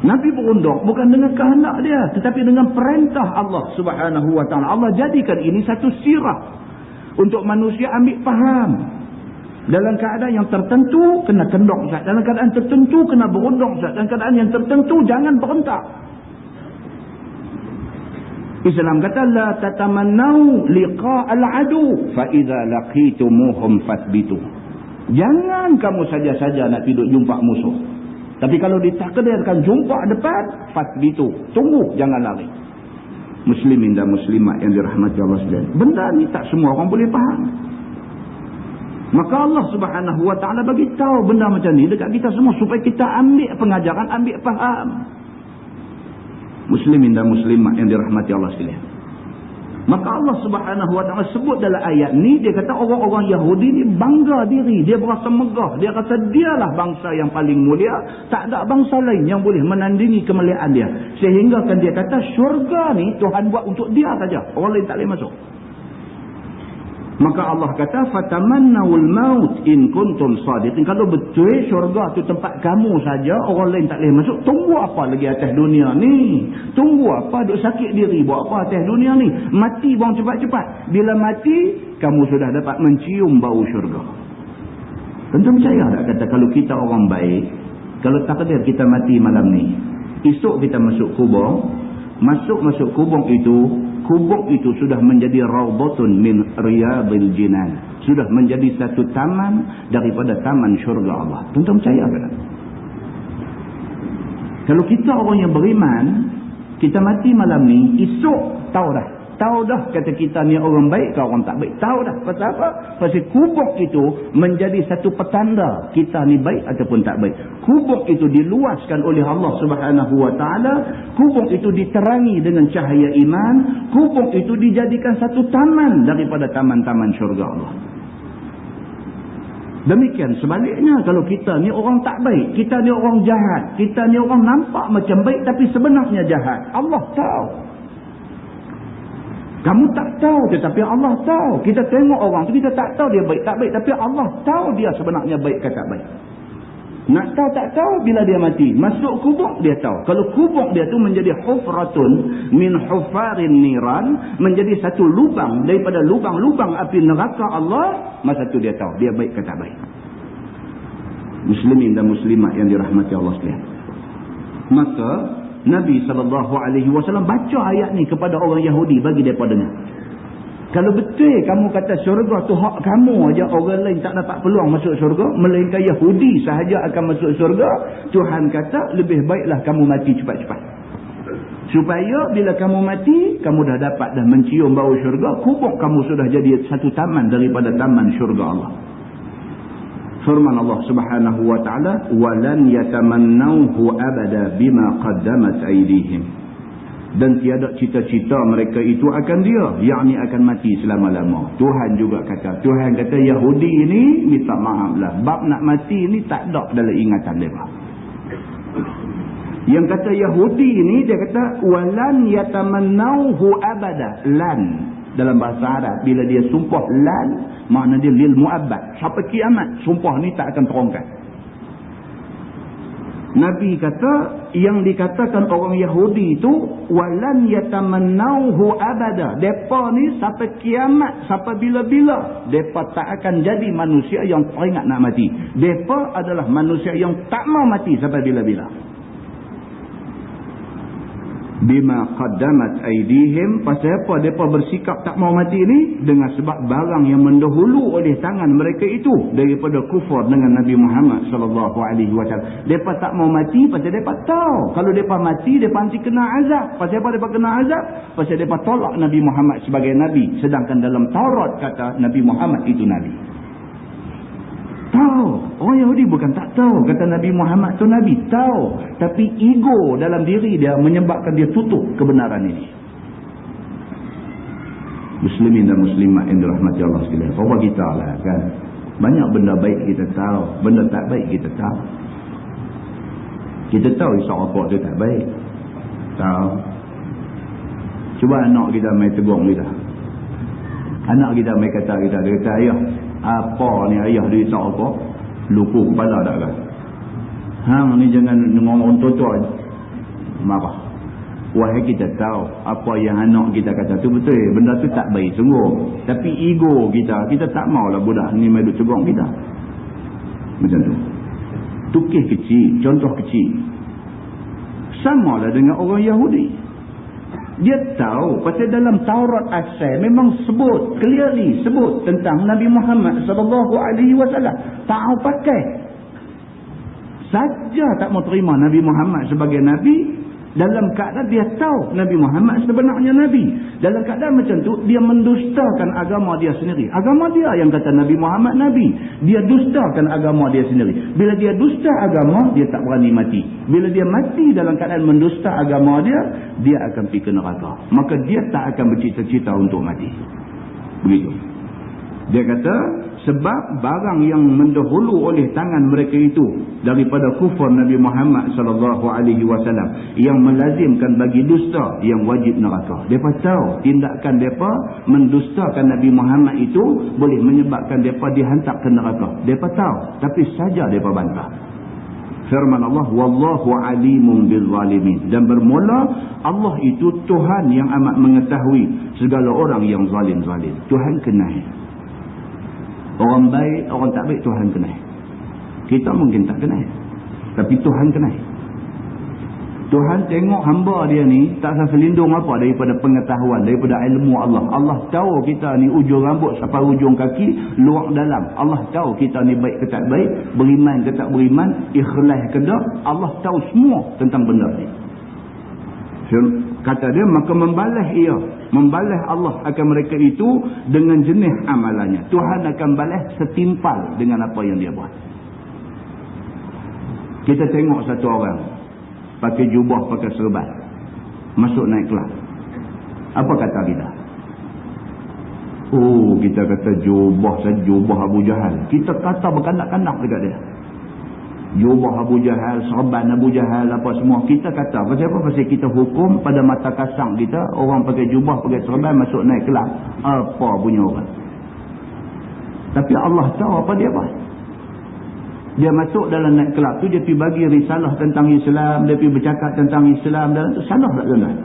Nabi berunduk bukan dengan kehendak dia, tetapi dengan perintah Allah Subhanahu wa ta'ala. Allah jadikan ini satu sirah untuk manusia ambil faham. Dalam keadaan yang tertentu kena kendok sat, dalam keadaan tertentu kena berunduk sat, dalam keadaan yang tertentu jangan berentak. Islam kata la tatamannau liqa'al adu fa idza laqitumuhum fathbitu. Jangan kamu saja-saja nak pergi jumpa musuh. Tapi kalau ditakdirkan jumpa depan, fathbitu. Tunggu, jangan lari. Muslimin dan muslimat yang dirahmati Allah sekalian. Benda ni tak semua orang boleh faham. Maka Allah Subhanahu wa ta'ala bagi tahu benda macam ni dekat kita semua supaya kita ambil pengajaran, ambil faham. Muslimin dan muslimat yang dirahmati Allah sekalian. Maka Allah Subhanahu wa ta'ala sebut dalam ayat ni, dia kata orang-orang Yahudi ni bangga diri, dia berasa megah, dia rasa dialah bangsa yang paling mulia, tak ada bangsa lain yang boleh menandingi kemuliaan dia. Sehingga kan dia kata syurga ni Tuhan buat untuk dia saja, orang lain tak boleh masuk. Maka Allah kata fatamannawul maut in kuntum sadiqin. Kalau betul syurga tu tempat kamu saja, orang lain tak boleh masuk, tunggu apa lagi atas dunia ni? Tunggu apa? Duk sakit diri buat apa atas dunia ni? Mati buang cepat-cepat. Bila mati, kamu sudah dapat mencium bau syurga. Tuan-tuan percaya tak kata kalau kita orang baik, kalau takdir kita mati malam ni, esok kita masuk kubur, masuk kubur itu sudah menjadi raudhatun min riyadil jinan, sudah menjadi satu taman daripada taman syurga Allah. Tuan-tuan percaya tak? Kalau kita orang yang beriman, kita mati malam ni, esok tahu dah kata kita ni orang baik ke orang tak baik. Tahu dah. Pasal apa? Pasal kubur itu menjadi satu petanda kita ni baik ataupun tak baik. Kubur itu diluaskan oleh Allah Subhanahu Wa Taala. Kubur itu diterangi dengan cahaya iman. Kubur itu dijadikan satu taman daripada taman-taman syurga Allah. Demikian sebaliknya, kalau kita ni orang tak baik, kita ni orang jahat, kita ni orang nampak macam baik tapi sebenarnya jahat, Allah tahu. Kamu tak tahu tetapi Allah tahu. Kita tengok orang tu, kita tak tahu dia baik tak baik, tapi Allah tahu dia sebenarnya baik ke tak baik. Nak tahu tak tahu bila dia mati. Masuk kubur dia tahu. Kalau kubur dia tu menjadi hufratun min hufarin niran, menjadi satu lubang daripada lubang-lubang api neraka Allah, masa tu dia tahu dia baik ke tak baik. Muslimin dan muslimat yang dirahmati Allah sekalian. Maka Nabi SAW baca ayat ni kepada orang Yahudi bagi mereka dengar. Kalau betul kamu kata syurga tu hak kamu aja, orang lain tak dapat peluang masuk syurga, melainkan Yahudi sahaja akan masuk syurga, Tuhan kata lebih baiklah kamu mati cepat-cepat. Supaya bila kamu mati, kamu dah dapat dah mencium bau syurga, kubur kamu sudah jadi satu taman daripada taman syurga Allah. Firman Allah Subhanahu Wa Taala, "Walan yatamannawhu abada bima qaddamat aydihim." Dan tiada cita-cita mereka itu akan dia, yakni akan mati selama-lama. Tuhan juga kata, Tuhan kata Yahudi ni minta maaf lah, bab nak mati ni tak ada dalam ingatan mereka. Yang kata Yahudi ni, dia kata walan yatamannawhu abada. Lan dalam bahasa Arab, bila dia sumpah lan, makna dia lil muabbad, sampai kiamat sumpah ni tak akan terongkat. Nabi kata yang dikatakan orang Yahudi itu walan yatamannawhu abada, depa ni sampai kiamat, sampai bila-bila depa tak akan jadi manusia yang teringat nak mati. Depa adalah manusia yang tak mau mati sampai bila-bila. Bima qaddamat aydihim, pasal apa depa bersikap tak mau mati ni? Dengan sebab barang yang mendahulu oleh tangan mereka itu daripada kufur dengan Nabi Muhammad sallallahu alaihi wasallam. Depa tak mau mati pasal depa tahu kalau depa mati depa nanti kena azab. Pasal apa depa kena azab? Pasal depa tolak Nabi Muhammad sebagai nabi, sedangkan dalam Taurat kata Nabi Muhammad itu nabi. Tahu. Orang Yahudi bukan tak tahu kata Nabi Muhammad tu nabi, tahu, tapi ego dalam diri dia menyebabkan dia tutup kebenaran ini. Muslimin dan muslimat yang dirahmati Allah sekalian, apa kita lah kan, banyak benda baik kita tahu, benda tak baik kita tahu. Kita tahu isyak rokok tu tak baik, tahu. Cuba anak kita main tegur kita, anak kita main kata kita, dia kata ayah, apa ni ayah dia isyak rokok, luku kepala tak kan? Hang ni jangan ngomong tua-tua marah. Wahai kita tahu apa yang anak kita kata tu betul, benda tu tak baik sungguh, tapi ego kita tak maulah budak ni main duk tegur kita macam tu. Tukih kecil, contoh kecil, samalah dengan orang Yahudi. Dia tahu pasal dalam Taurat asal memang sebut, clearly sebut tentang Nabi Muhammad sallallahu alaihi wasallam. Tahu pakai. Saja tak mau terima Nabi Muhammad sebagai nabi, dalam keadaan dia tahu Nabi Muhammad sebenarnya nabi. Dalam keadaan macam tu dia mendustakan agama dia sendiri. Agama dia yang kata Nabi Muhammad nabi, dia dustakan agama dia sendiri. Bila dia dusta agama, dia tak berani mati. Bila dia mati dalam keadaan mendusta agama dia, dia akan pergi ke neraka. Maka dia tak akan bercita-cita untuk mati. Begitu. Dia kata sebab barang yang mendahulu oleh tangan mereka itu daripada kufur Nabi Muhammad sallallahu alaihi wasallam yang melazimkan bagi dusta yang wajib neraka. Depa tahu tindakan depa mendustakan Nabi Muhammad itu boleh menyebabkan depa dihantar ke neraka. Depa tahu, tapi saja depa bantah. Firman Allah, wallahu alimun bil zalimin, dan bermula Allah itu Tuhan yang amat mengetahui segala orang yang zalim-zalim. Tuhan kenal orang baik, orang tak baik, Tuhan kenal. Kita mungkin tak kenal, tapi Tuhan kenal. Tuhan tengok hamba dia ni tak rasa lindung apa daripada pengetahuan, daripada ilmu Allah. Allah tahu kita ni ujung rambut sampai ujung kaki, luar dalam. Allah tahu kita ni baik ke tak baik, beriman ke tak beriman, ikhlas ke tak. Allah tahu semua tentang benda ni. Kata dia, maka membalas Allah akan mereka itu dengan jenis amalannya. Tuhan akan balas setimpal dengan apa yang dia buat. Kita tengok satu orang pakai jubah, pakai serban, masuk naik kelas. Apa kata kita? Oh, kita kata jubah Abu Jahal. Kita kata berkanak-kanak dekat dia. Jubah Abu Jahal, serban Abu Jahal, apa semua. Kita kata. Pasal apa? Pasal kita hukum pada mata kasang kita, orang pakai jubah, pakai serban, masuk naik kelas. Apa punya orang? Tapi Allah tahu apa dia buat. Dia masuk dalam naik kelab tu, dia pergi bagi risalah tentang Islam, dia pergi bercakap tentang Islam dalam tu. Salah tak tuan-tuan?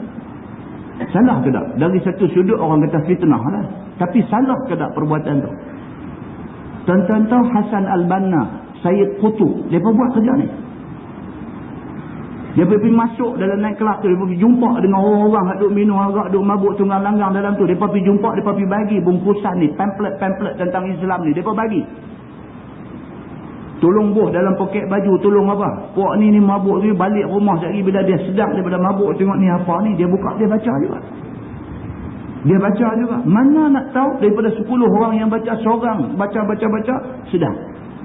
Salah ke tak? Dari satu sudut orang kata fitnah lah. Tapi salah ke tak perbuatan tu? Tuan-tuan tahu Hasan Al-Banna, Sayyid Qutub, dia buat kerja ni. Dia pergi masuk dalam naik kelab tu, dia pergi jumpa dengan orang-orang yang duk minum arak, duk mabuk tunggang langgang dalam tu. Dia pergi jumpa, dia pergi bagi bungkusan ni, pamphlet tentang Islam ni, dia bagi. Tolong buh dalam poket baju, tolong apa? Puak ni mabuk ni, balik rumah sekali bila dia sedap daripada mabuk, tengok ni apa ni, dia buka, dia baca juga. Dia baca juga. Mana nak tahu daripada 10 orang yang baca, seorang baca, sedap.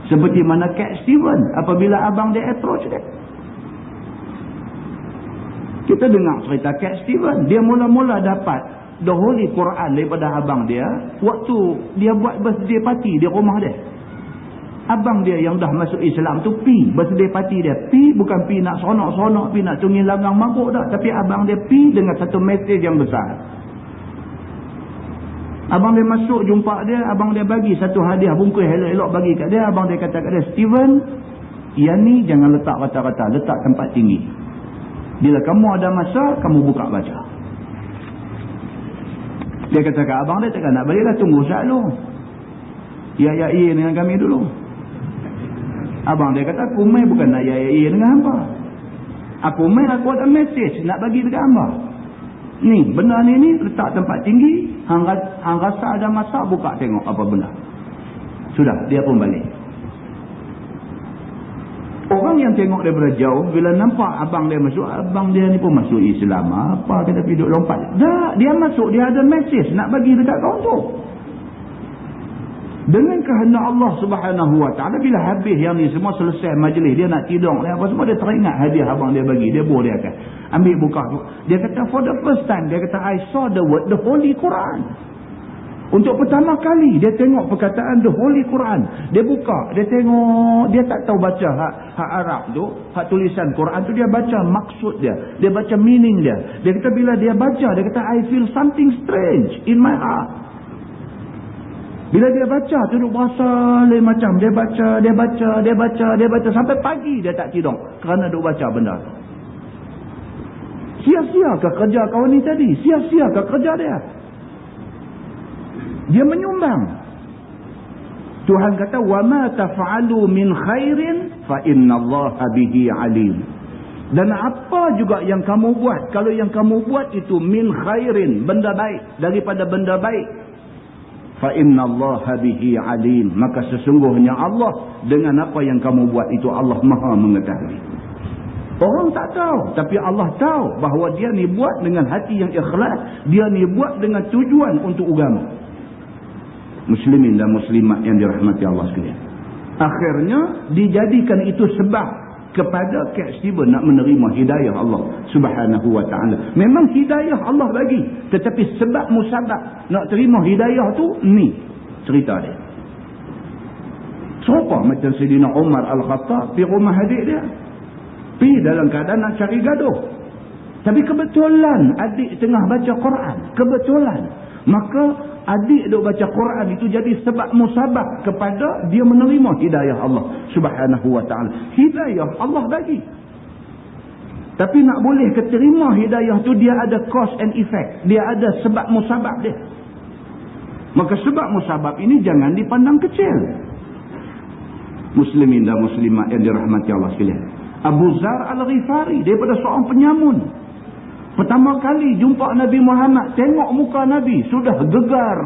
Seperti mana Cat Steven apabila abang dia approach dia. Kita dengar cerita Cat Steven. Dia mula-mula dapat the Holy Quran daripada abang dia waktu dia buat birthday party di rumah dia. Abang dia yang dah masuk Islam tu pi birthday party dia. Pi bukan pi nak seronok-seronok, pi nak tunggu langgang mabuk dah. Tapi abang dia pi dengan satu mesej yang besar. Abang dia masuk jumpa dia, abang dia bagi satu hadiah bungkus elok-elok bagi kat dia. Abang dia kata kat dia, Steven, yang ni jangan letak rata-rata, letak tempat tinggi. Bila kamu ada masa, kamu buka baca. Dia kata kat abang dia, takkan nak balik lah, tunggu saat dulu. Ya dengan kami dulu. Abang dia kata, aku main bukan nak ya dengan hamba. Aku main, aku ada mesej nak bagi dekat hamba. Ni, benda ni letak tempat tinggi. Hang rasa ada masa, buka tengok apa benda. Sudah, dia pun balik. Orang yang tengok daripada jauh, bila nampak abang dia masuk, abang dia ni pun masuk Islam. Apa kata pergi duduk lompat. Dah, dia masuk, dia ada mesej nak bagi dekat kau tu. Dengan kehendak Allah Subhanahu Wa Taala, bila habis yang ni semua selesai majlis, dia nak tidur dia apa semua, dia teringat hadiah abang dia bagi, dia boleh akan ambil buka tu. Dia kata for the first time, dia kata I saw the word the Holy Quran. Untuk pertama kali dia tengok perkataan the Holy Quran. Dia buka, dia tengok, dia tak tahu baca hak Arab tu, hak tulisan Quran tu, dia baca maksud dia, dia baca meaning dia. Dia kata bila dia baca, dia kata I feel something strange in my heart. Bila dia baca, duduk berasa lain macam. Dia baca. Sampai pagi dia tak tidur. Kerana duduk baca benda. Sia-siakah kerja kawan ni tadi? Sia-siakah kerja dia? Dia menyumbang. Tuhan kata, وَمَا تَفْعَلُوا مِنْ خَيْرٍ فَإِنَّ اللَّهَ بِهِ عَلِيمٌ. Dan apa juga yang kamu buat, kalau yang kamu buat itu min khairin, benda baik, daripada benda baik, فَإِنَّ اللَّهَ بِهِ عَلِيمٌ, maka sesungguhnya Allah dengan apa yang kamu buat itu Allah Maha mengetahui. Orang tak tahu, tapi Allah tahu bahawa dia ni buat dengan hati yang ikhlas, dia ni buat dengan tujuan untuk agama. Muslimin dan muslimat yang dirahmati Allah sekalian. Akhirnya dijadikan itu sebab kepada Cat Steven nak menerima hidayah Allah Subhanahu Wa Taala. Memang hidayah Allah bagi, tetapi sebab musabab nak terima hidayah tu, ni cerita dia. Serupa macam Sayyidina Umar Al-Khattab pergi rumah adik dia, pergi dalam keadaan nak cari gaduh, tapi kebetulan adik tengah baca Quran. Kebetulan, maka adik duk baca Quran itu jadi sebab musabab kepada dia menerima hidayah Allah Subhanahu Wa Taala. Hidayah Allah bagi. Tapi nak boleh keterima hidayah tu, dia ada cause and effect. Dia ada sebab musabab dia. Maka sebab musabab ini jangan dipandang kecil. Muslimin dan muslimat yang dirahmati Allah sekalian. Abu Zar Al-Ghifari, daripada seorang penyamun. Pertama kali jumpa Nabi Muhammad, tengok muka Nabi, sudah gegar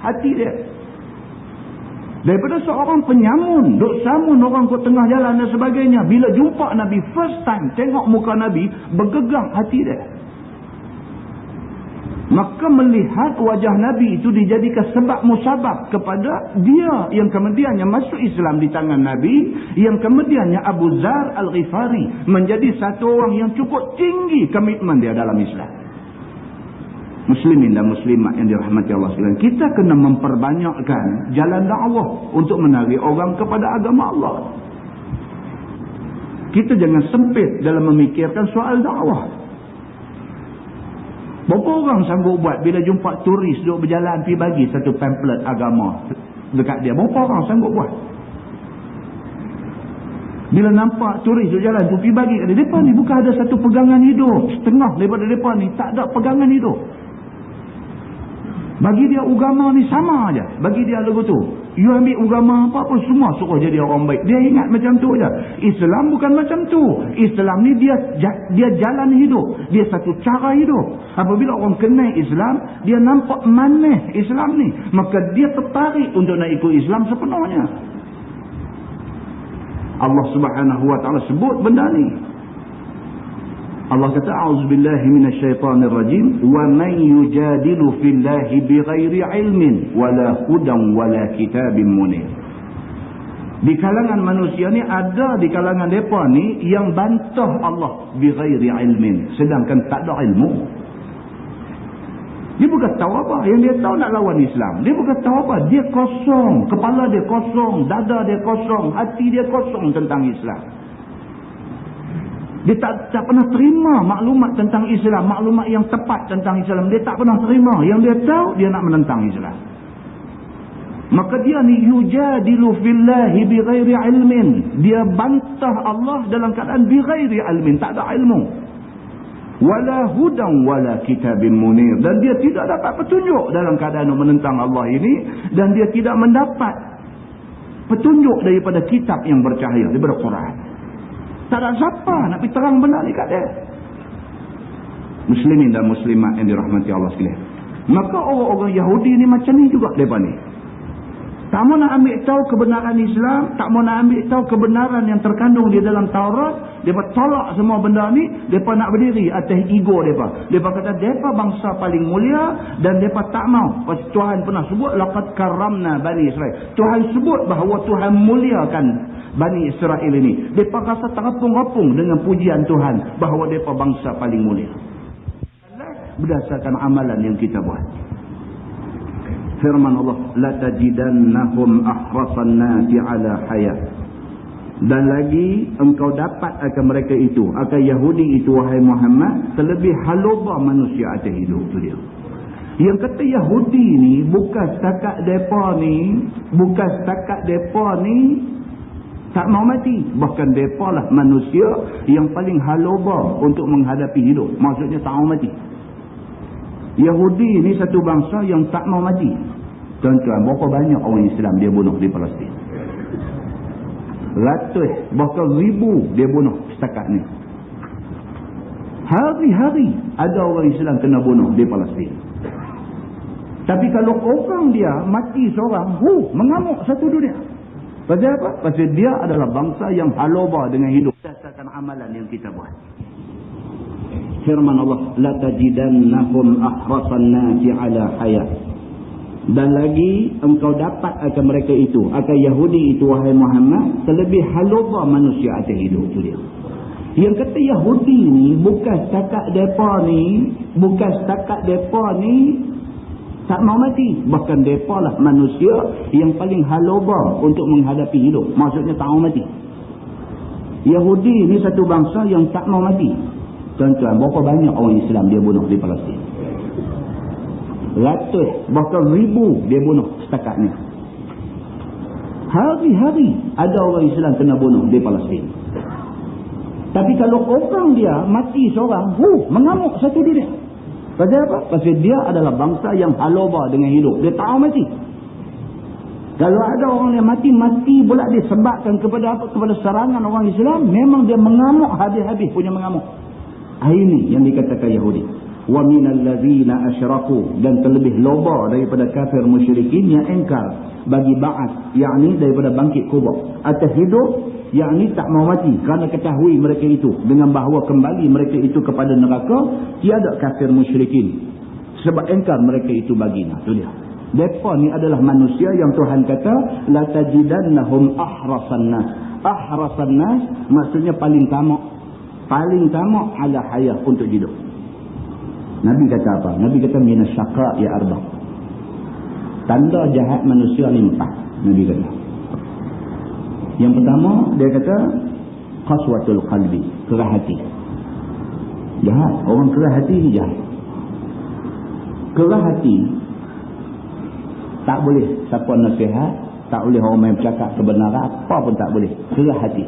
hati dia. Daripada seorang penyamun, duk samun orang ke tengah jalan dan sebagainya. Bila jumpa Nabi, first time tengok muka Nabi, bergegar hati dia. Maka melihat wajah Nabi itu dijadikan sebab musabab kepada dia yang kemudiannya masuk Islam di tangan Nabi, yang kemudiannya Abu Zar Al-Ghifari menjadi satu orang yang cukup tinggi komitmen dia dalam Islam. Muslimin dan muslimat yang dirahmati Allah sekalian, kita kena memperbanyakkan jalan dakwah untuk menarik orang kepada agama Allah. Kita jangan sempit dalam memikirkan soal dakwah. Berapa orang sanggup buat bila jumpa turis duduk berjalan pergi bagi satu pamphlet agama dekat dia? Berapa orang sanggup buat? Bila nampak turis duduk jalan tu pergi bagi kat dia, mereka ni bukan ada satu pegangan hidup. Setengah daripada mereka ni tak ada pegangan hidup. Bagi dia agama ni sama aja. Bagi dia lagu tu, you ambil agama apa pun semua suruh jadi orang baik. Dia ingat macam tu aja. Islam bukan macam tu. Islam ni dia jalan hidup. Dia satu cara hidup. Apabila orang kenal Islam, dia nampak manis Islam ni, maka dia tertarik untuk nak ikut Islam sepenuhnya. Allah Subhanahu wa taala sebut benda ni. Allah kata, a'udzubillahi minasyaitonirrajim, wa man yujadilu fillahi bighairi ilmin wala hudan wala kitabim munir. Di kalangan manusia ni ada di kalangan depa ni yang bantah Allah bighairi ilmin, sedangkan tak ada ilmu. Dia bukan tahu apa. Yang dia tahu nak lawan Islam. Dia bukan tahu apa. Dia kosong. Kepala dia kosong. Dada dia kosong. Hati dia kosong tentang Islam. Dia tak pernah terima maklumat tentang Islam. Maklumat yang tepat tentang Islam. Dia tak pernah terima. Yang dia tahu, dia nak menentang Islam. Maka dia ni yujadilu fillahi bighairi ilmin. Dia bantah Allah dalam keadaan bighairi ilmin. Tak ada ilmu. Wala hudan wala kitabim munir. Dan dia tidak dapat petunjuk dalam keadaan menentang Allah ini. Dan dia tidak mendapat petunjuk daripada kitab yang bercahaya, daripada Quran. Tak ada siapa nak pergi terang benda ni kat dia. Muslimin dan muslimat yang dirahmati Allah sekalian. Maka orang-orang Yahudi ni macam ni juga mereka ni. Tak mau nak ambil tahu kebenaran Islam, tak mau nak ambil tahu kebenaran yang terkandung di dalam Taurat. Mereka tolak semua benda ni. Mereka nak berdiri atas ego mereka. Mereka kata mereka bangsa paling mulia dan mereka tak mau. Tuhan pernah sebut, laqad karramna Bani Israel. Tuhan sebut bahawa Tuhan muliakan Bani Israel ini. Mereka rasa terapung-rapung dengan pujian Tuhan bahawa mereka bangsa paling mulia. Berdasarkan amalan yang kita buat. Firman Allah, la tajidannahum ahrasan nasi ala hayat. Dan lagi engkau dapat akan mereka itu, akan Yahudi itu wahai Muhammad, terlebih haluba manusia atas hidup tu dia. Yang kata Yahudi ni bukan setakat depa ni tak mau mati, bahkan depa lah manusia yang paling haluba untuk menghadapi hidup. Maksudnya tak mau mati. Yahudi ni satu bangsa yang tak mau mati. Tuan-tuan, berapa banyak orang Islam dia bunuh di Palestin? Ratus, bahkan ribu dia bunuh setakat ni. Hari-hari ada orang Islam kena bunuh di Palestin. Tapi kalau orang dia mati seorang, mengamuk satu dunia. Pasal apa? Pasal dia adalah bangsa yang haluba dengan hidup. Berdasarkan amalan yang kita buat. Firman Allah, la tajidannahum ahrasan nasi ala hayat. Dan lagi engkau dapat akan mereka itu, akan Yahudi itu wahai Muhammad, terlebih haluba manusia atas hidup tu dia. Yang kata Yahudi ni bukan setakat depa ni tak mau mati, bahkan depa lah manusia yang paling haluba untuk menghadapi hidup. Maksudnya tak mau mati. Yahudi ni satu bangsa yang tak mau mati. Tuan-tuan, berapa banyak orang Islam dia bunuh di Palestin? Ratus, bahkan ribu dia bunuh setakat ni. Hari-hari ada orang Islam kena bunuh di Palestin. Tapi kalau orang dia mati seorang, mengamuk satu dunia. Pasal apa? Pasal dia adalah bangsa yang haluba dengan hidup. Dia tak mau mati. Kalau ada orang yang mati pula disebabkan kepada apa? Kepada serangan orang Islam, memang dia mengamuk habis-habis punya mengamuk. Ini yang dikatakan Yahudi. Wa minal ladzina asyraku, dan terlebih loba daripada kafir musyrikin yang engkar bagi ba'ats, yakni daripada bangkit kubur, atau hidup, yakni tak mau mati, kerana ketahui mereka itu dengan bahawa kembali mereka itu kepada neraka, tiada kafir musyrikin sebab engkar mereka itu baginda. Itu dia. Mereka ni adalah manusia yang Tuhan kata la tajidannahum ahrasan nas. Ahrasan nas maksudnya paling tamak ala hayah untuk hidup. Nabi kata apa? Nabi kata minasyaqa ya arba. Tanda jahat manusia ni 4. Nabi kata. Yang pertama dia kata qaswatul qalbi, kerah hati. Jahat, orang kerah hati ni jahat. Kerah hati tak boleh siapa nasihat, tak boleh orang main bercakap kebenaran, apa pun tak boleh. Kerah hati.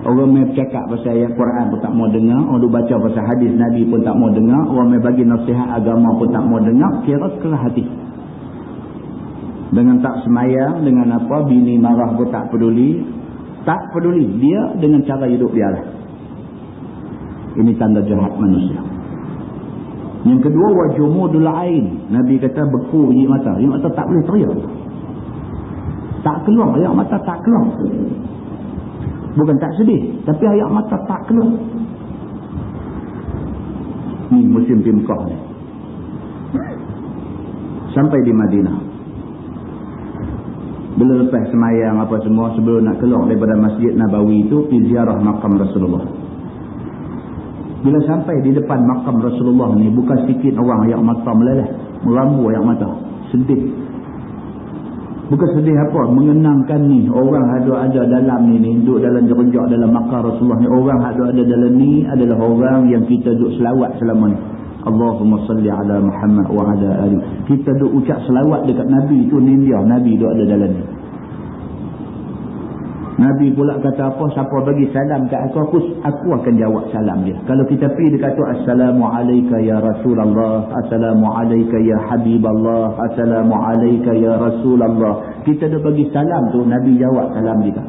Orang main bercakap pasal ayat Quran pun tak mau dengar, orang baca pasal hadis Nabi pun tak mau dengar, orang main bagi nasihat agama pun tak mau dengar, kira kerah hati. Dengan tak semayang, dengan apa, bini marah pun tak peduli. Tak peduli, dia dengan cara hidup dia lah. Ini tanda jahat manusia. Yang kedua, wajumudul ain. Nabi kata beku gigi mata. Gigi mata tak boleh teriak. Tak keluar, air mata tak keluar. Bukan tak sedih, tapi air mata tak keluar. Ni musim di Mekah ni. Sampai di Madinah. Bila lepas semayang apa semua, sebelum nak keluar daripada Masjid Nabawi itu, pergi ziarah makam Rasulullah. Bila sampai di depan makam Rasulullah ni, bukan sedikit orang air mata meleleh, merambu air mata, sedih. Bukan sedih apa, mengenangkan ni orang ada dalam ni duduk dalam jerjak dalam makam Rasulullah ni, orang ada dalam ni adalah orang yang kita duduk selawat selama ni. Allahumma salli ala Muhammad wa ala ali. Kita duduk ucap selawat dekat Nabi tu, ni dia Nabi duduk ada dalam ni. Nabi pula kata apa, siapa bagi salam kat aku akan jawab salam dia. Kalau kita pergi dekat tu, assalamu alayka ya Rasulullah, assalamu alayka ya Habiballah, assalamu alayka ya Rasulullah, kita dah bagi salam tu, Nabi jawab salam kita.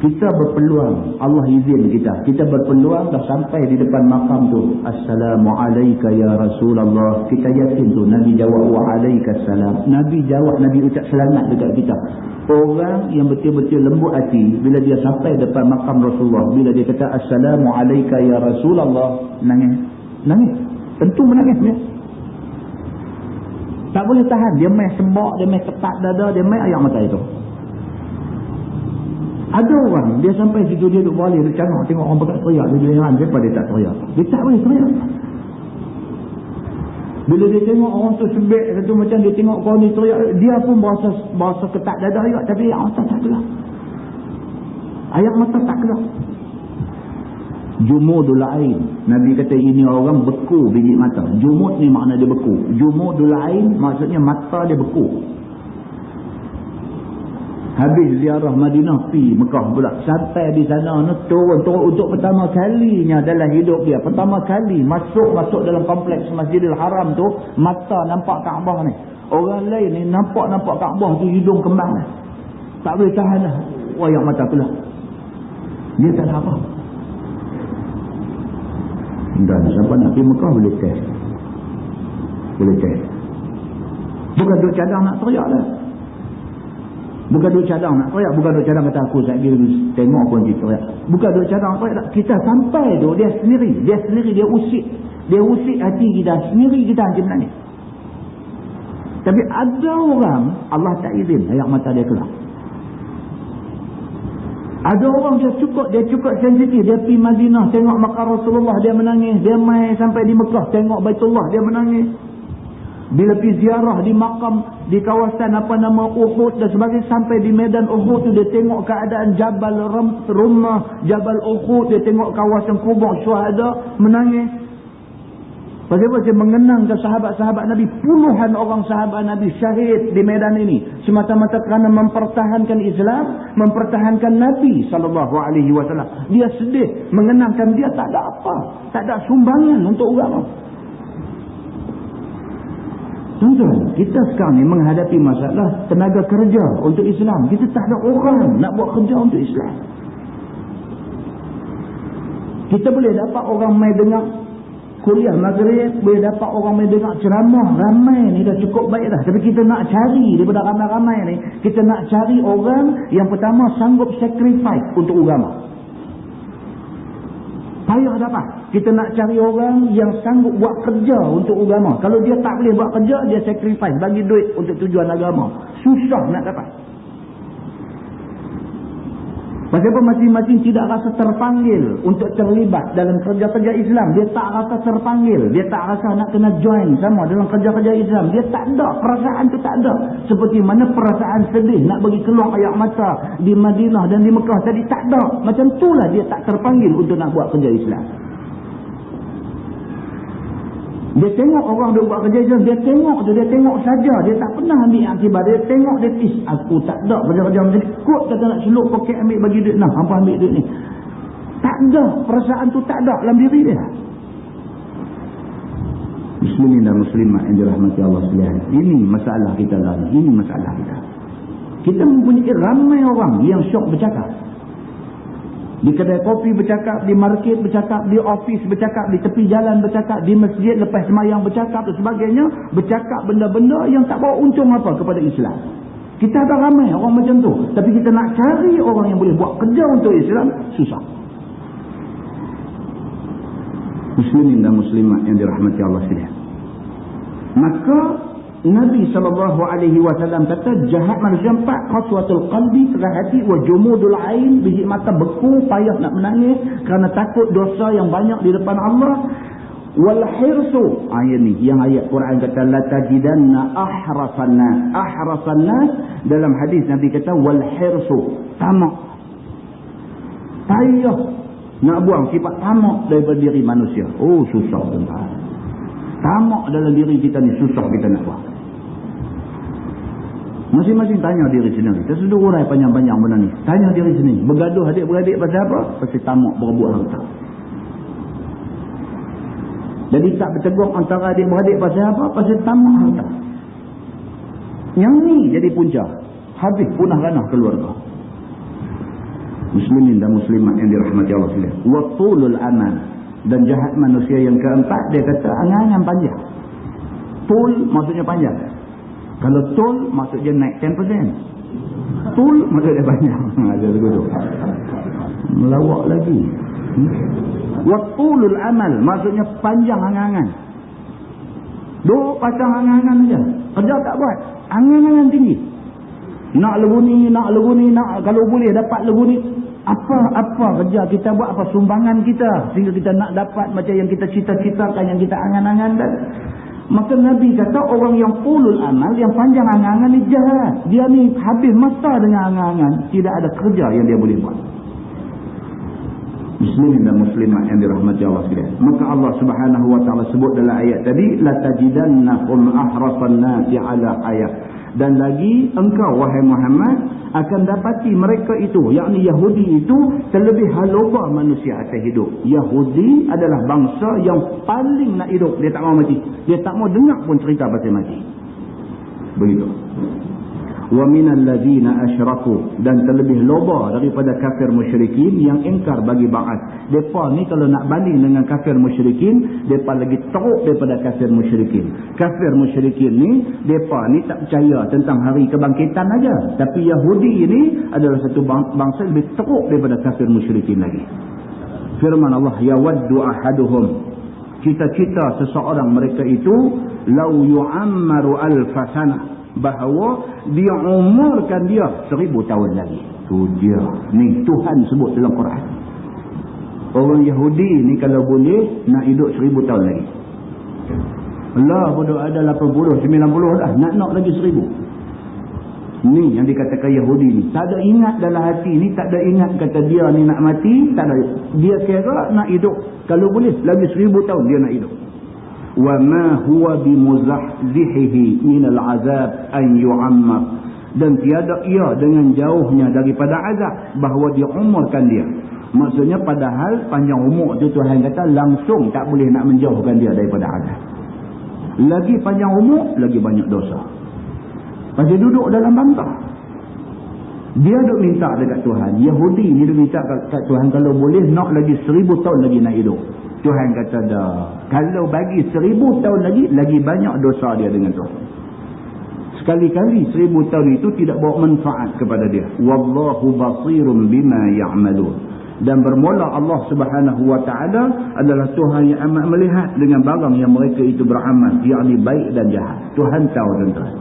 Kita berpeluang, Allah izin kita berpeluang dah sampai di depan makam tu, assalamu alayka ya Rasulullah, kita yakin tu Nabi jawab wa alayka salam. Nabi jawab, Nabi ucap selamat dekat kita. Orang yang betul-betul lembut hati, bila dia sampai depan makam Rasulullah, bila dia kata assalamu alayka ya Rasulullah, nangis, tentu menangis dia. Tak boleh tahan, dia main sebab, dia main ketat dada, dia main air mata itu. Ada orang, dia sampai situ, dia duduk balik, dia tengok orang berkat teriak, dia heran, kenapa dia tak teriak? Dia tak boleh teriak. Bila dia tengok orang tu sebek, satu macam dia tengok kau ni teriak, dia pun berasa ketat dada juga, tapi air mata tak keluar. Air mata tak keluar. Jumudul ain. Nabi kata ini orang beku biji mata. Jumud ni makna dia beku. Jumudul ain maksudnya mata dia beku. Habis ziarah Madinah, pi Mekah pula. Sampai di sana, turun untuk pertama kalinya dalam hidup dia. Pertama kali masuk dalam kompleks Masjidil Haram tu, mata nampak Kaabah ni. Orang lain ni nampak Kaabah tu hidung kembang ni. Tak boleh tahan lah. Wayak mata pula. Dia tak ada apa. Dan siapa nak pergi Mekah boleh test. Boleh test. Bukan duk cadang nak teriak lah. Bukan duk cadang nak teriak. Bukan duk cadang kata aku saya pergi tengok aku nanti teriak. Bukan duk cadang teriak tak. Kita sampai tu dia sendiri. Dia usik hati kita. Sendiri kita macam mana ni. Tapi ada orang Allah tak izin air mata dia keluar. Ada orang dia cukup sensitif. Dia pergi Madinah tengok makam Rasulullah, dia menangis. Dia mai sampai di Mekah tengok Baitullah, dia menangis. Bila pergi ziarah di makam di kawasan apa nama Uhud dan sebagainya, sampai di medan Uhud tu dia tengok keadaan Jabal Rumah, Jabal Uhud, dia tengok kawasan kubur syuhada, menangis. Pasal apa? Dia mengenangkan sahabat-sahabat Nabi. Puluhan orang sahabat Nabi syahid di medan ini. Semata-mata kerana mempertahankan Islam, mempertahankan Nabi SAW. Dia sedih. Mengenangkan dia tak ada apa. Tak ada sumbangan untuk agama. Tuan-tuan, kita sekarang ni menghadapi masalah tenaga kerja untuk Islam. Kita tak ada orang nak buat kerja untuk Islam. Kita boleh dapat orang mai dengar kuliah maghrib, boleh dapat orang mai dengar ceramah, ramai ni dah cukup baik dah. Tapi kita nak cari daripada ramai-ramai ni, kita nak cari orang yang pertama sanggup sacrifice untuk agama. Payah dapat. Kita nak cari orang yang sanggup buat kerja untuk agama. Kalau dia tak boleh buat kerja, dia sacrifice, bagi duit untuk tujuan agama. Susah nak dapat. Pasal apa masing-masing tidak rasa terpanggil untuk terlibat dalam kerja-kerja Islam. Dia tak rasa terpanggil. Dia tak rasa nak kena join sama dalam kerja-kerja Islam. Dia tak ada. Perasaan tu tak ada. Seperti mana perasaan sedih nak bagi keluar air mata di Madinah dan di Mekah tadi, tak ada. Macam itulah dia tak terpanggil untuk nak buat kerja Islam. Dia tengok orang dia buat kerja Islam, dia tengok tu, dia tengok saja, dia tak pernah ambil aktibar. Dia tengok, dia aku tak ada kerja-kerja macam ni. Kot kata nak celup poket ambil bagi duit, nah hampa ambil duit ni. Tak ada, perasaan tu tak ada dalam diri dia. Muslimin dan muslimat yang dirahmati Allah sekalian, ini masalah kita lah. Ini masalah kita. Kita mempunyai ramai orang yang syok bercakap. Di kedai kopi bercakap, di market bercakap, di office bercakap, di tepi jalan bercakap, di masjid lepas semayang bercakap dan sebagainya. Bercakap benda-benda yang tak bawa untung apa kepada Islam. Kita ada ramai orang macam tu. Tapi kita nak cari orang yang boleh buat kerja untuk Islam, susah. Muslimin dan muslimat yang dirahmati Allah sekalian. Maka Nabi SAW kata jahat manusia 4, qaswatul qalbi, keras hati, wa jumudul ain, biji mata beku, payah nak menangis kerana takut dosa yang banyak di depan Allah, wal hirsu, yang ayat Quran kata la tajidanna ahrasan nas, dalam hadis Nabi kata wal hirsu, tamak, payah nak buang sifat tamak daripada diri manusia. Oh, susah tuan-tuan. Tamak dalam diri kita ni susah kita nak buang. Masing-masing tanya diri sendiri. Kita sudah urai panjang-panjang benda ni. Tanya diri sendiri. Bergaduh adik-beradik pasal apa? Pasal tamak berebut harta. Jadi tak bertegur antara adik-beradik pasal apa? Pasal tamak harta. Yang ni jadi punca. Habis punah ranah keluarga. Muslimin dan muslimat yang dirahmati Allah sekalian. Wa tulul amal. Dan jahat manusia yang keempat, dia kata angan-angan panjang. Tul maksudnya panjang. Kalau tul maksudnya naik 10%. Tul maksudnya banyak. Ada begitu. Melawak lagi. Wa tulul amal maksudnya panjang angan-angan. Duk pasang angan-angan saja. Kerja tak buat. Angan-angan tinggi. Nak lagu ni, nak kalau boleh dapat lagu ni. Apa kerja kita buat, apa sumbangan kita sehingga kita nak dapat macam yang kita cita-citakan, yang kita angan-angan. Maka Nabi kata orang yang fulul amal, yang panjang angan-angan ni jahat. Dia ni habis masa dengan angan-angan, tidak ada kerja yang dia boleh buat. Muslimin dan muslimat yang dirahmati Allah sekalian. Maka Allah Subhanahu wa taala sebut dalam ayat tadi, la tajidannahum ahrasan nasi ala hayat. Dan lagi engkau wahai Muhammad akan dapati mereka itu, yakni Yahudi itu, terlebih haloba manusia atas hidup. Yahudi adalah bangsa yang paling nak hidup. Dia tak mau mati. Dia tak mau dengar pun cerita pasal mati. Begitu. Wa minal ladzina asyraku, dan terlebih loba daripada kafir musyrikin yang ingkar bagi ba'ath. Depa ni kalau nak banding dengan kafir musyrikin, depa lagi teruk daripada kafir musyrikin. Kafir musyrikin ni, depa ni tak percaya tentang hari kebangkitan aja. Tapi Yahudi ini adalah satu bangsa lebih teruk daripada kafir musyrikin lagi. Firman Allah, yawaddu ahaduhum, cita-cita seseorang mereka itu, lau yu'ammaru alfasana, bahawa dia umurkan dia 1000 tahun lagi. Tu dia. Ni Tuhan sebut dalam Quran. Orang Yahudi ni kalau boleh nak hidup 1000 tahun lagi. Allah bodoh ada 80, 90 dah. Nak lagi 1000. Ni yang dikatakan Yahudi ni. Tak ada ingat dalam hati ni. Tak ada ingat kata dia ni nak mati. Tak ada. Dia kira nak hidup. Kalau boleh lagi 1000 tahun dia nak hidup. وَمَا هُوَ بِمُزَحْزِحِهِ مِنَ الْعَذَابِ أَنْ يُعَمَّرْ, dan tiada ia dengan jauhnya daripada azab bahawa dia umurkan dia. Maksudnya padahal panjang umur tu Tuhan kata langsung tak boleh nak menjauhkan dia daripada azab. Lagi panjang umur, lagi banyak dosa. Pasal duduk dalam bangkah. Dia duk minta dekat Tuhan. Yahudi ni duk minta kat Tuhan, kalau boleh nak lagi 1000 tahun lagi nak hidup. Tuhan kata dah. Kalau bagi 1000 tahun lagi banyak dosa dia dengan Tuhan. Sekali-kali 1000 tahun itu tidak bawa manfaat kepada dia. Wallahu basirun bima ya'malun. Dan bermula Allah Subhanahu wa ta'ala adalah Tuhan yang amat melihat dengan barang yang mereka itu beramal, yakni baik dan jahat. Tuhan tahu tuan-tuan.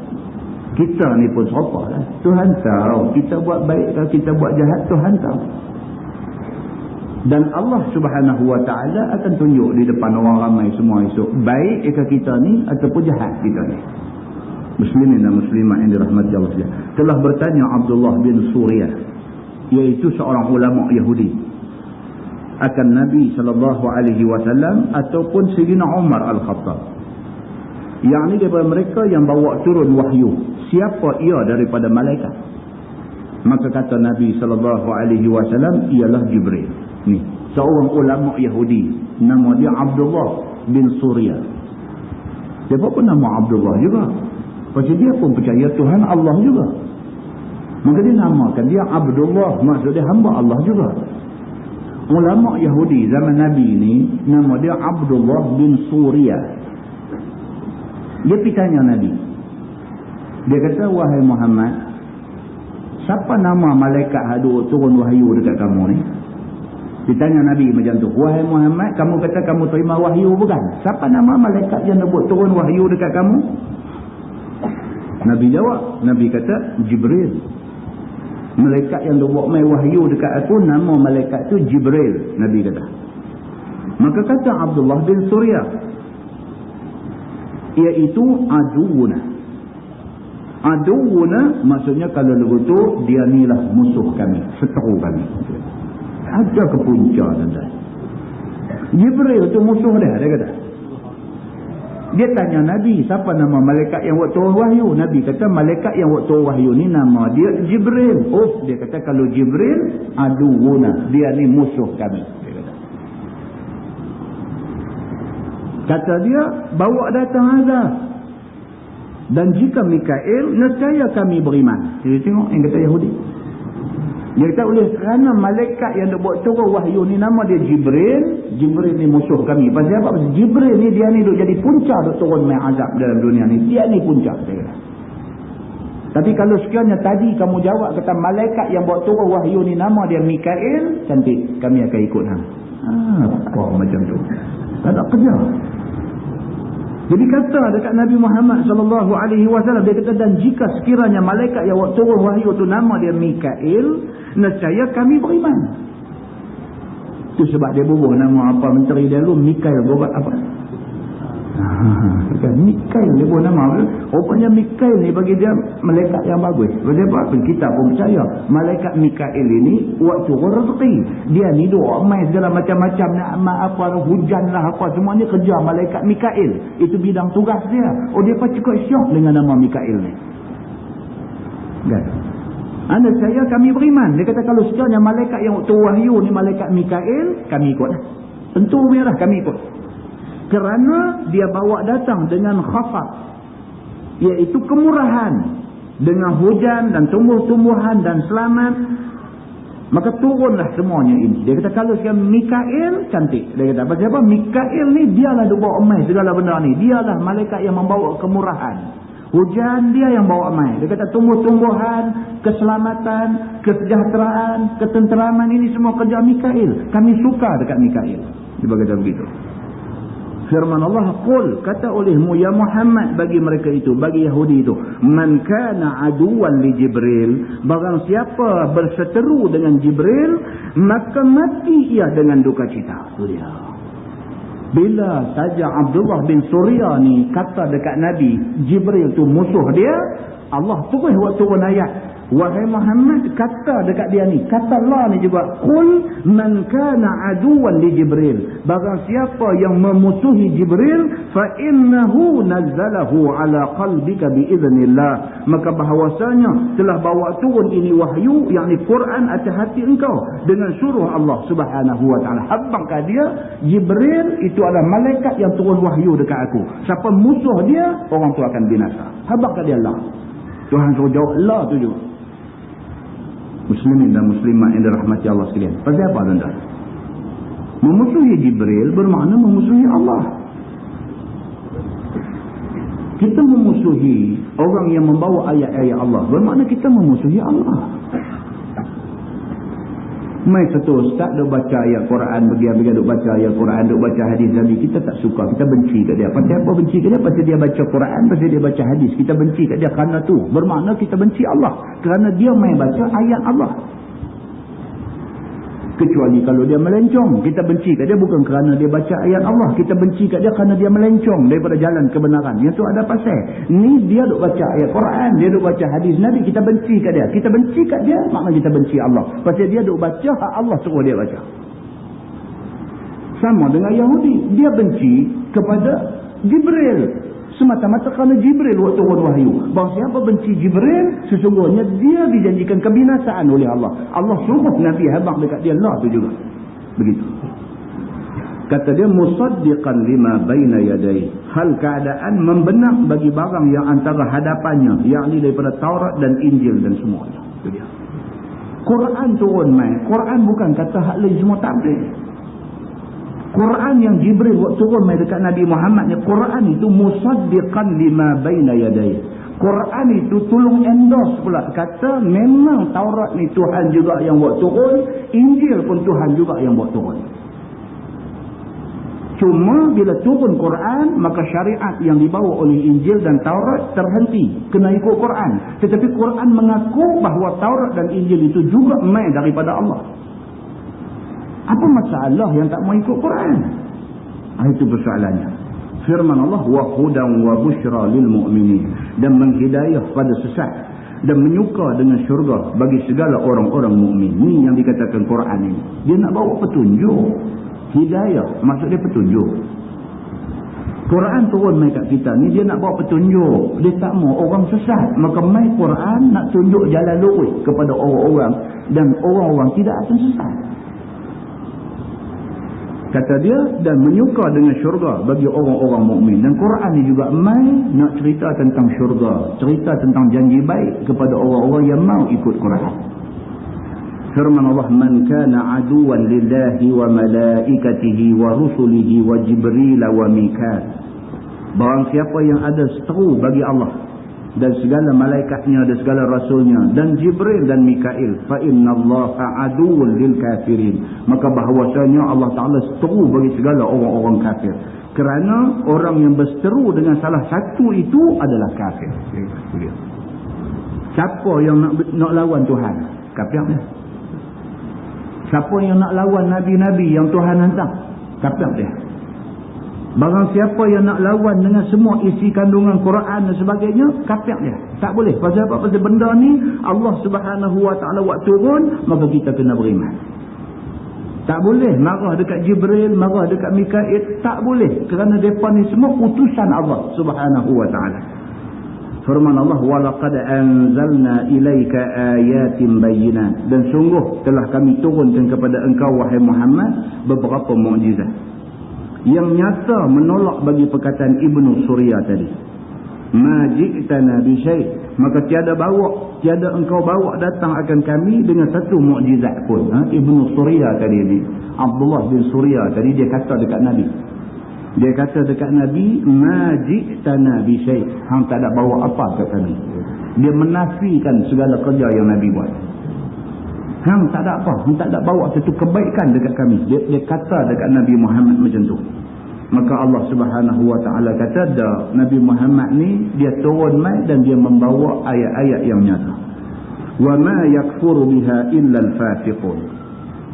Kita ni pun serupa lah. Tuhan tahu kita buat baik atau kita buat jahat, Tuhan tahu. Dan Allah Subhanahu wa ta'ala akan tunjuk di depan orang ramai semua esok, baik ke kita ni ataupun jahat kita ni. Muslimin dan muslimat yang dirahmati Allah. Telah bertanya Abdullah bin Suriyah, iaitu seorang ulama Yahudi, akan Nabi SAW ataupun Sayyidina Umar Al-Khattab, yang ni daripada mereka yang bawa turun wahyu, siapa ia daripada malaikat? Maka kata Nabi SAW, ialah Jibril. Ni seorang ulama Yahudi, nama dia Abdullah bin Suriyah. Dia pun nama Abdullah juga, pasal dia pun percaya Tuhan Allah juga. Maka dia namakan dia Abdullah, maksud dia hamba Allah juga. Ulama Yahudi zaman Nabi ni nama dia Abdullah bin Suriyah. Dia pergi tanya Nabi. Dia kata, wahai Muhammad, siapa nama malaikat hadu turun wahyu dekat kamu ni? Dia tanya Nabi macam tu. Wahai Muhammad, kamu kata kamu terima wahyu bukan? Siapa nama malaikat yang buat turun wahyu dekat kamu? Nabi jawab. Nabi kata, Jibril. Malaikat yang buat mai wahyu dekat aku, nama malaikat tu Jibril, Nabi kata. Maka kata Abdullah bin Suriyah, iaitu aduuna. Aduuna maksudnya kalau begitu dia nilah musuh kami, seteru kami. Ada ke punca tuan-tuan. Jibril tu musuh dia kata. Dia tanya Nabi, siapa nama malaikat yang buat turun wahyu? Nabi kata, malaikat yang buat turun wahyu ni nama dia Jibril. Oh, dia kata kalau Jibril, aduuna, dia ni musuh kami. Dia kata dia, bawa datang azab. Dan jika Mikail, nescaya kami beriman. Jadi tengok yang kata Yahudi. Dia kata oleh kerana malaikat yang buat turun wahyu ni nama dia Jibril. Jibril ni musuh kami. Pasal apa? Pasal Jibril ni dia ni duk jadi punca duk turun main azab dalam dunia ni. Dia ni punca. Tapi kalau sekiranya tadi kamu jawab kata malaikat yang buat turun wahyu ni nama dia Mikail, cantik, kami akan ikut hang. Macam tu. Tak ada kerja. Jadi kata dekat Nabi Muhammad SAW, dia kata, dan jika sekiranya malaikat yang buat turun wahyu tu nama dia Mikail, nescaya kami beriman. Itu sebab dia bubuh nama apa menteri dia dulu, Mikail buat apa? Mikail dia buat nama apa? Rupanya Mikail ni bagi dia malaikat yang bagus. Sebab apa? Kita pun percaya malaikat Mikail ini waktu rezeki. Dia ni doa main segala macam-macam nak apa, hujan lah apa, semuanya kerja malaikat Mikail. Itu bidang tugas dia. Oh, dia pun cukup syok dengan nama Mikail ni. Kan? Anda saya kami beriman. Dia kata kalau sekiranya malaikat yang waktu wahyu ni malaikat Mikail, kami ikut. Tentu biarlah kami ikut. Kerana dia bawa datang dengan khafat, iaitu kemurahan, dengan hujan dan tumbuh-tumbuhan dan selamat, maka turunlah semuanya ini. Dia kata kalau sekarang Mikail, cantik. Dia kata pasal apa? Mikail ni dialah dia bawa emas segala benda ni. Dialah malaikat yang membawa kemurahan. Hujan dia yang bawa emas. Dia kata tumbuh-tumbuhan, keselamatan, kesejahteraan, ketenteraman, ini semua kerja Mikail. Kami suka dekat Mikail. Dia berkata begitu. Firman Allah, qul, kata olehmu ya Muhammad bagi mereka itu, bagi Yahudi itu, man kana aduwan li Jibril, barang siapa berseteru dengan Jibril, maka mati ia dengan duka cita. Itu dia. Bila saja Abdullah bin Suriyah ni kata dekat Nabi, Jibril tu musuh dia, Allah terus buat turun ayat, Wahai Muhammad, kata dekat dia ni, kata Allah ni juga, qul man kana aduwan li Jibril, barang siapa yang memusuhi Jibril, fa innahu nazzalahu ala qalbika biiznillah, maka bahawasanya telah bawa turun ini wahyu, yakni Quran atas hati engkau dengan suruh Allah Subhanahu wa taala. Habangkan dia, Jibril itu adalah malaikat yang turun wahyu dekat aku. Siapa musuh dia, orang tu akan binasa. Habangkan dia Allah. Tuhan suruh jawab Allah tu juga. Muslimin dan muslimat yang dirahmati Allah sekalian. Pasal apa tuan-tuan? Memusuhi Jibril bermakna memusuhi Allah. Kita memusuhi orang yang membawa ayat-ayat Allah bermakna kita memusuhi Allah. Mai satu ustaz duk baca ayat Quran, bagi-bagi duk baca ayat Quran, duk baca hadis Nabi, kita tak suka, kita benci kat dia. Pasal apa benci kat dia? Pasal dia baca Quran, pasal dia baca hadis, kita benci kat dia kerana tu. Bermakna kita benci Allah kerana dia mai baca ayat Allah. Kecuali kalau dia melencong, kita benci kat dia bukan kerana dia baca ayat Allah, kita benci kat dia kerana dia melencong daripada jalan kebenaran. Yang tu ada pasal. Ni dia duk baca ayat Quran, dia duk baca hadis Nabi, kita benci kat dia. Kita benci kat dia, makna kita benci Allah. Pasal dia duk baca hak Allah suruh dia baca. Sama dengan Yahudi, dia benci kepada Jibril semata-mata kerana Jibril waktu turun wahyu. Bahawa siapa benci Jibril, sesungguhnya dia dijanjikan kebinasaan oleh Allah. Allah suruh Nabi habaq dekat dia Allah tu juga. Begitu. Kata dia, musaddiqan lima baina yadayhi, hal keadaan membenar bagi barang yang antara hadapannya, yakni daripada Taurat dan Injil dan semuanya. Itu dia. Quran turun mai. Quran bukan kata hak lain semua tak boleh. Quran yang Jibril waktu turun mai dekat Nabi Muhammad ni, Quran itu musaddiqan lima baina yadayhi. Quran itu tolong endorse pula, kata memang Taurat ni Tuhan juga yang buat turun, Injil pun Tuhan juga yang buat turun. Cuma bila turun Quran, maka syariat yang dibawa oleh Injil dan Taurat terhenti, kena ikut Quran. Tetapi Quran mengaku bahawa Taurat dan Injil itu juga mai daripada Allah. Apa masalah yang tak mau ikut Quran? Itu persoalannya. Firman Allah, wa hudan wa busyra lil mu'minin, dan menghidayah pada sesat dan menyuka dengan syurga bagi segala orang-orang mukmin. Ini yang dikatakan Quran ini. Dia nak bawa petunjuk. Hidayah maksud dia petunjuk. Quran turun mai kat kita ni, dia nak bawa petunjuk. Dia tak mau orang sesat. Maka mai Quran nak tunjuk jalan lurus kepada orang-orang, dan orang-orang tidak akan sesat. Kata dia, dan menyuka dengan syurga bagi orang-orang mukmin. Dan Quran ni juga mai nak cerita tentang syurga, cerita tentang janji baik kepada orang-orang yang mau ikut Quran. Firman Allah, man kana aduwan lillahi wa malaikatihi wa rusulihi wa Jibril wa Mikal. Barang siapa yang ada seteru bagi Allah dan segala malaikatnya dan segala rasulnya dan Jibril dan Mikail, fa innallaha aduwwun lil kafirin, maka bahawasanya Allah Taala seteru bagi segala orang-orang kafir. Kerana orang yang berseteru dengan salah satu itu adalah kafir. Siapa yang nak lawan Tuhan? Kafir dia. Siapa yang nak lawan nabi-nabi yang Tuhan hantar? Kafir dia. Barang siapa yang nak lawan dengan semua isi kandungan Quran dan sebagainya, kafir dia. Tak boleh. Pasal apa? Pasal benda ni Allah Subhanahu wa taala buat turun, maka kita kena beriman. Tak boleh marah dekat Jibril, marah dekat Mikail, tak boleh. Kerana mereka ni semua utusan Allah Subhanahu wa taala. Firman Allah, walaqad anzalna ilaika ayatin bayyinat, dan sungguh telah kami turunkan kepada engkau wahai Muhammad beberapa mukjizat yang nyata menolak bagi perkataan Ibnu Surya tadi. Ma ji'tana bi syai', maka tiada engkau bawa datang akan kami dengan satu mukjizat pun. Ibnu Surya tadi ni, Abdullah bin Surya tadi, dia kata dekat Nabi. Dia kata dekat Nabi, ma ji'tana bi syai', hang tak ada bawa apa kat kami. Dia menafikan segala kerja yang Nabi buat. Hang tak ada apa, hang tak ada bawa satu kebaikan dekat kami. Dia kata dekat Nabi Muhammad macam tu. Maka Allah Subhanahu wa taala kata, dah Nabi Muhammad ni dia turun mai dan dia membawa ayat-ayat yang nyata. Wa ma yakfuru biha illa al-fasiqun,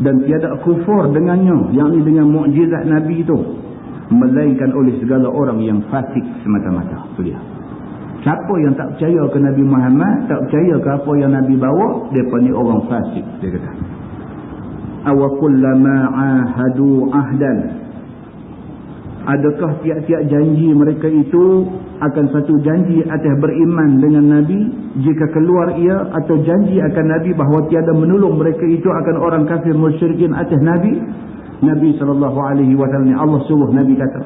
dan tiada kufur dengannya, yakni dengan mukjizat Nabi itu, melainkan oleh segala orang yang fasik semata-mata. Itu dia. Siapa yang tak percaya ke Nabi Muhammad, tak percaya ke apa yang Nabi bawa, mereka ni orang fasik, dia kata. Awakullama ahadu ahdan, adakah tiap-tiap janji mereka itu akan satu janji atas beriman dengan Nabi jika keluar ia, atau janji akan Nabi bahawa tiada menolong mereka itu akan orang kafir musyrikin atas Nabi? Nabi SAW ni Allah suruh Nabi kata,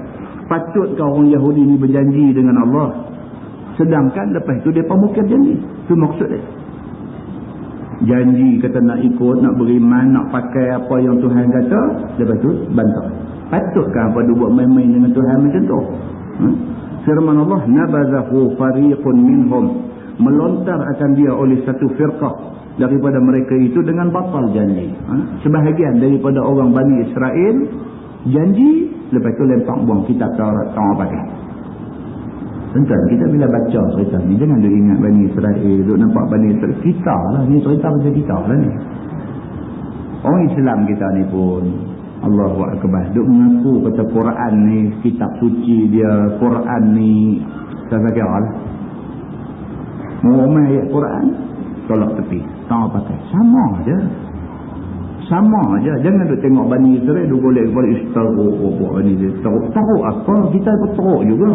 patutkah orang Yahudi ni berjanji dengan Allah, sedangkan lepas itu dia pemukul janji? Itu maksud dia. Janji kata nak ikut, nak beriman, nak pakai apa yang Tuhan kata, lepas tu bantah. Patutkah pada buat main-main dengan Tuhan macam tu? Firman Allah, nabazahu fariqun minhum, melontar akan dia oleh satu firqah daripada mereka itu dengan batal janji. Sebahagian daripada orang Bani Israel janji, lepas tu lempar buang kitab Taurat, tak pakai. Tuan-tuan, kita bila baca cerita ni, jangan duk ingat Bani Israel, duk nampak Bani Israel. Kita lah, ni cerita macam kita lah ni. Orang Islam kita ni pun, Allahu Akbar, duk mengaku kata Quran ni, kitab suci dia, Quran ni, saya kira lah. Mau ayat Quran, tolak tepi, tak pakai. Sama aja. Sama aja. Jangan duk tengok Bani Israel, duk boleh teruk ni. Teruk apa? Kita pun teruk juga.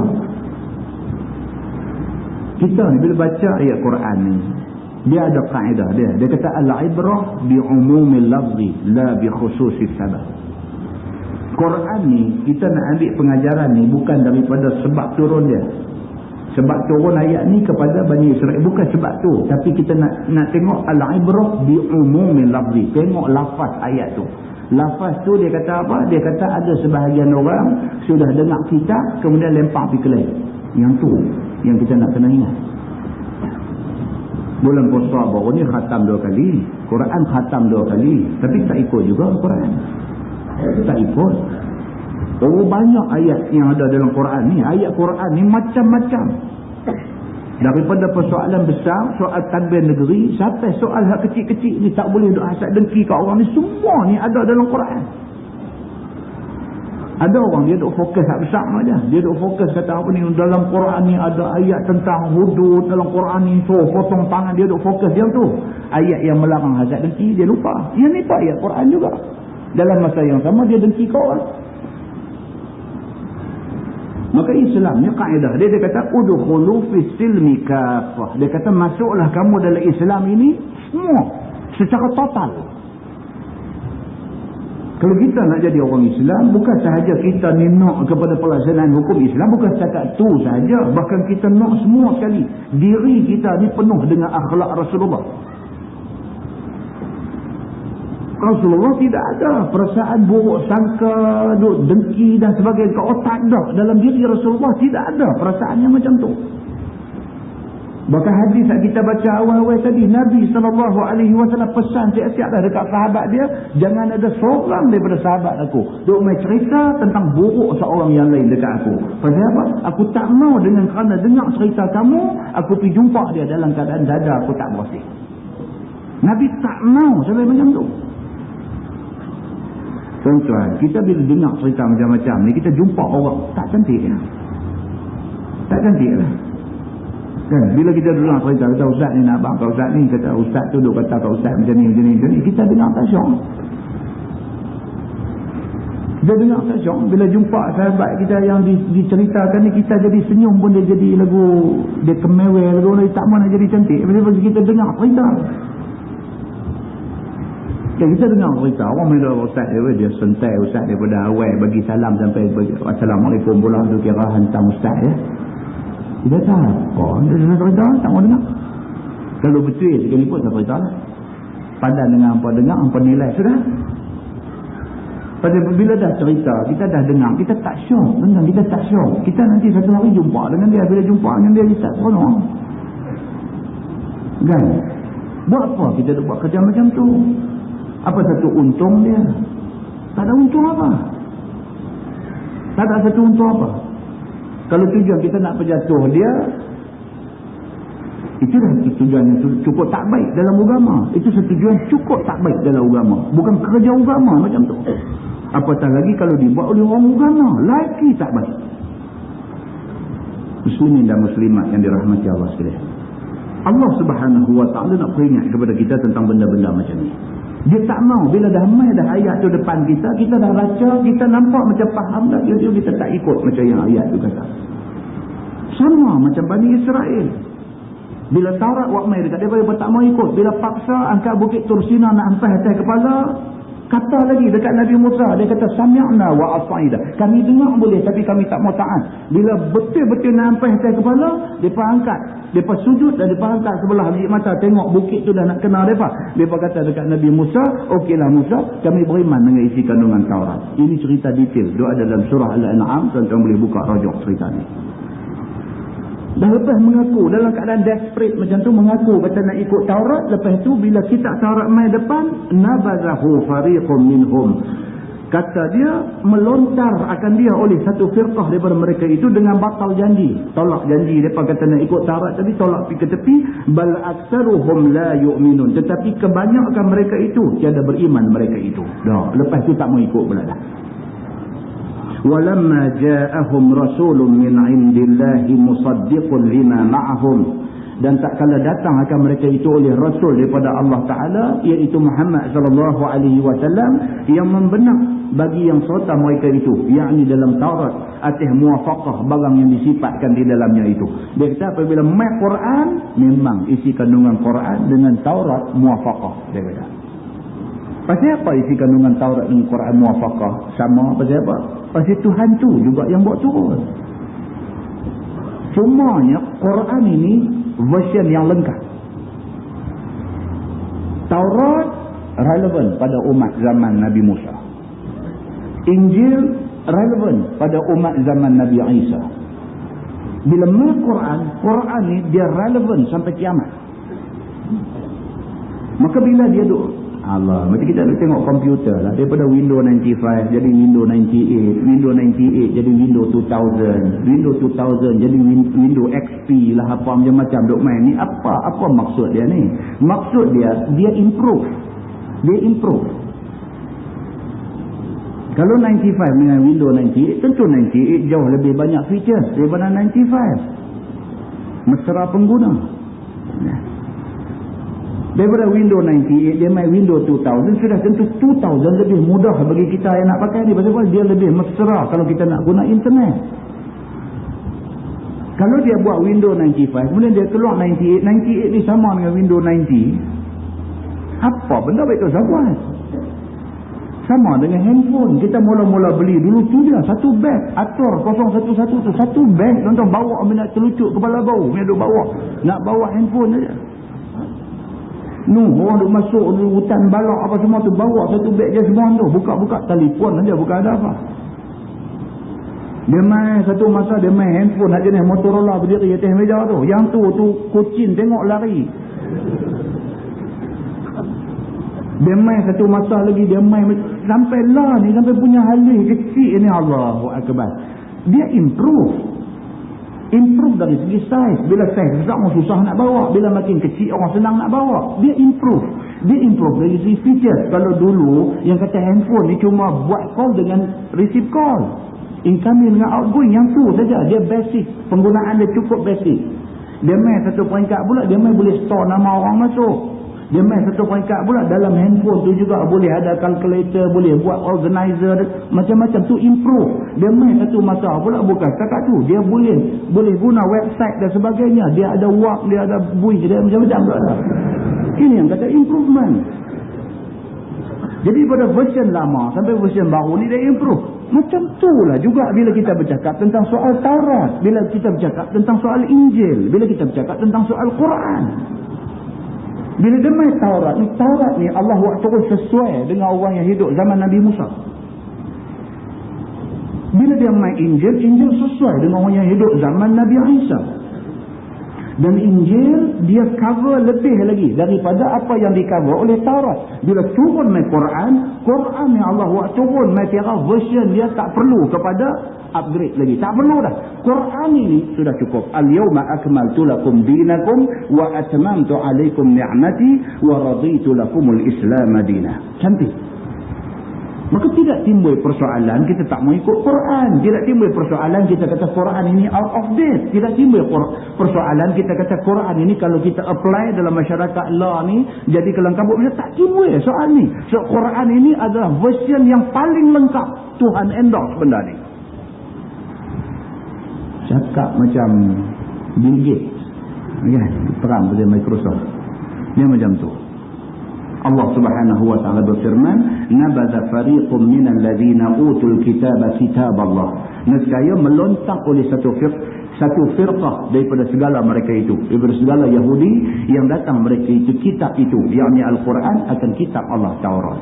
Kita ni bila baca ayat Quran ni, dia ada kaedah dia. Dia kata al-ibrah bi umumil lafzi la bi khususis sabab. Quran ni kita nak ambil pengajaran ni bukan daripada sebab turun dia. Sebab turun ayat ni kepada Bani Israel bukan sebab tu, tapi kita nak tengok al-ibrah bi umumil lafzi. Tengok lafaz ayat tu. Lafaz tu dia kata apa? Dia kata ada sebahagian orang sudah dengar kitab kemudian lempar pergi ke lain. Yang tu yang kita nak kena ingat. Bulan puasa baru ni khatam 2 kali, Quran khatam 2 kali, tapi tak ikut juga Quran. Tak ikut. Oh, banyak ayat yang ada dalam Quran ni. Ayat Quran ni macam-macam. Daripada persoalan besar, soal tadbir negeri, sampai soal hak kecil-kecil ni tak boleh duk hasad dengki kat orang ni, semua ni ada dalam Quran. Ada orang dia duk fokus hak besar aja. Dia duk fokus kata apa ni, dalam Quran ni ada ayat tentang hudud, dalam Quran ni so potong tangan, dia duk fokus yang tu. Ayat yang melarang hasad dengki dia lupa. Yang ni pun ayat Quran juga. Dalam masa yang sama dia dengki kau orang. Maka Islam ni kaedah dia kata udkhulu fis silmi kafah. Dia kata masuklah kamu dalam Islam ini semua secara total. Kalau kita nak jadi orang Islam, bukan sahaja kita ni nak kepada pelaksanaan hukum Islam, bukan setakat tu sahaja, bahkan kita nak semua sekali. Diri kita ni penuh dengan akhlak Rasulullah. Rasulullah tidak ada perasaan buruk sangka, dengki dan sebagainya ke otak dah. Dalam diri Rasulullah tidak ada perasaan yang macam tu. Bahkan hadis yang kita baca awal-awal tadi, Nabi SAW pesan siap-siap dah dekat sahabat dia, jangan ada seorang daripada sahabat aku duk main cerita tentang buruk seorang yang lain dekat aku. Pasal apa? Aku tak mau dengan kerana dengar cerita kamu, aku pergi jumpa dia dalam keadaan dada aku tak bersih. Nabi tak mau sampai macam tu. Tuan-tuan, kita bila dengar cerita macam-macam ni, kita jumpa orang tak cantik lah. Tak cantik lah. Kan? Bila kita dengar cerita, kata ustaz ni nak abang, ustaz ni kata ustaz tu duk kata kat ustaz macam ni, kita dengar tak syok. Kita dengar tak syok. Bila jumpa sahabat kita yang diceritakan ni, kita jadi senyum pun dia jadi lagu, dia kemewel lagu, dia tak mahu nak jadi cantik. Bila kita dengar cerita, kita dengar cerita orang main ustaz dia sentai ustaz daripada awal bagi salam sampai assalamualaikum pula tu kira hantam ustaz ya. Dia tak apa, dia cerita tak mau dengar. Kalau betul sekali pun tak cerita lah. Padan dengan apa dengar, apa nilai sudah. Pada bila dah cerita, kita dah dengar, kita tak syok, kita tak syok. Kita nanti satu hari jumpa dengan dia, bila jumpa dengan dia tak seronok. Kan? Buat apa kita buat kerja macam tu? Apa satu untung dia? Tak ada untung apa? Tak ada satu untung apa? Kalau tujuan kita nak berjatuh dia, itu dah tujuan yang cukup tak baik dalam agama. Itu tujuan cukup tak baik dalam agama. Bukan kerja agama macam tu. Apatah lagi kalau dibuat oleh orang agama, lagi tak baik. Muslimin dan muslimat yang dirahmati Allah sekalian, Allah Subhanahu wa ta'ala nak peringat kepada kita tentang benda-benda macam ni. Dia tak mau bila dah mai dah ayat tu depan kita, kita dah baca, kita nampak macam faham dah, kita tak ikut macam yang ayat tu kata. Sama macam Bani Israel. Bila Taurat wak mai dekat dia tak mau ikut. Bila paksa angkat bukit Tursina nak ampas atas kepala, kata lagi dekat Nabi Musa, dia kata sami'na wa asa'ida, kami dengar boleh tapi kami tak mau taat. Bila betul-betul nak ampas atas kepala, depa angkat, depa sujud dan depa angkat sebelah biji mata, tengok bukit tu dah nak kena depa. Depa kata dekat Nabi Musa, okeylah Musa, kami beriman dengan isi kandungan Taurat. Ini cerita detail, dia ada dalam surah Al-An'am, tuan-tuan boleh buka rajuk cerita ni. Dah lepas mengaku dalam keadaan desperate macam tu, mengaku kata nak ikut Taurat, lepas tu bila kitab Taurat mai depan, nabazahu fariqum minhum, kata dia melontar akan dia oleh satu firqah daripada mereka itu dengan batal janji, tolak janji. Depa kata nak ikut Taurat tadi, tolak pergi ke tepi. Bal aktsaruhum la yu'minun, tetapi kebanyakan mereka itu tiada beriman mereka itu. Dah lepas tu tak mau ikut pula dah. Walamma ja'ahum rasulun min 'indillahi musaddiqun lima ma'ahum, dan tak kala datang akan mereka itu oleh rasul daripada Allah Taala, iaitu Muhammad sallallahu alaihi wasallam, yang membenar bagi yang serta mereka itu, yakni dalam Taurat atas muwafaqah barang yang disifatkan di dalamnya itu. Dia kata apabila mai Quran, memang isi kandungan Quran dengan Taurat muwafaqah. Dia kata pasal apa isi kandungan Taurat dengan Quran muwafaqah sama? Pasal apa? Pasal Tuhan tu juga yang buat turun. Cumanya Quran ini version yang lengkap. Taurat relevan pada umat zaman Nabi Musa. Injil relevan pada umat zaman Nabi Isa. Bila mai Quran ni dia relevan sampai kiamat. Maka bila dia Allah, macam kita nak tengok komputer lah, daripada Windows 95 jadi Windows 98, Windows 98 jadi Windows 2000, Windows 2000 jadi Windows XP lah, apa macam-macam duk main ni. Apa maksud dia ni? Maksud dia improve. Dia improve. Kalau 95 dengan Windows 98, tentu 98 jauh lebih banyak features daripada 95. Mesra pengguna. Daripada Windows 98 dia main Windows 2000, sudah tentu 2000 lebih mudah bagi kita yang nak pakai ni. Pasal dia lebih mesra kalau kita nak guna internet. Kalau dia buat Windows 95 kemudian dia keluar 98 ni sama dengan Windows 90, apa benda baik tu sahabat? Sama dengan handphone. Kita mula-mula beli dulu tu dia satu beg Ator 011 tu, satu beg tuan-tuan bawa ambil nak terlucuk kepala bau, dia duk bawa nak bawa handphone saja. Orang duk masuk hutan balak apa semua tu, bawa satu beg je semua tu, buka-buka telefon saja, bukan ada apa. Dia main satu masa, dia main handphone nak jenis Motorola berdiri atas meja tu, yang tu kucing tengok lari. Dia main satu masa lagi, dia main sampai lah ni, sampai punya halih kecil ni, Allahu Akbar. Dia improve dari segi saiz. Bila saiz besar orang susah nak bawa, bila makin kecil orang senang nak bawa. Dia improve dari segi feature. Kalau dulu yang kata handphone ni cuma buat call dengan receive call, incoming dengan outgoing, yang tu saja. Dia basic, penggunaan dia cukup basic. Dia main satu peringkat pula, dia main boleh store nama orang masuk. Dia main satu peringkat pula, dalam handphone tu juga boleh ada calculator, boleh buat organizer, macam-macam tu improve. Dia main satu masa pula, bukan setakat tu, dia boleh guna website dan sebagainya. Dia ada warp, dia ada buih, dia macam-macam pula. Ini yang kata improvement. Jadi pada version lama sampai version baru ni dia improve. Macam tu lah juga bila kita bercakap tentang soal Taurat, bila kita bercakap tentang soal Injil, bila kita bercakap tentang soal Quran. Bila dia main Taurat ni Allah buat turun sesuai dengan orang yang hidup zaman Nabi Musa. Bila dia main Injil sesuai dengan orang yang hidup zaman Nabi Isa. Dan Injil dia cover lebih lagi daripada apa yang di-cover oleh Taurat. Bila turun main Quran yang Allah buat turun main tiara version, dia tak perlu kepada upgrade lagi. Tak perlu dah. Quran ini sudah cukup. Al-yawma akmaltu lakum dinakum wa atmamtu alaikum ni'mati wa raditu lakumul Islam madinah. Cantik. Maka tidak timbul persoalan kita tak mau ikut Quran. Tidak timbul persoalan kita kata Quran ini out of date. Tidak timbul persoalan kita kata Quran ini kalau kita apply dalam masyarakat law ni jadi kelengkap. Tak timbul soal ni. So Quran ini adalah version yang paling lengkap. Tuhan endorse benda ni. Cakap macam Bill Gates. Kan? Perang pada Microsoft. Dia macam tu. Allah Subhanahu wa taala berfirman, "Nabadha fariqum minal ladzina utul kitaba kitab Allah." Nescaya melontak oleh satu firqah daripada segala mereka itu, daripada segala Yahudi yang datang mereka itu kitab itu, yakni Al-Quran akan kitab Allah Taurat.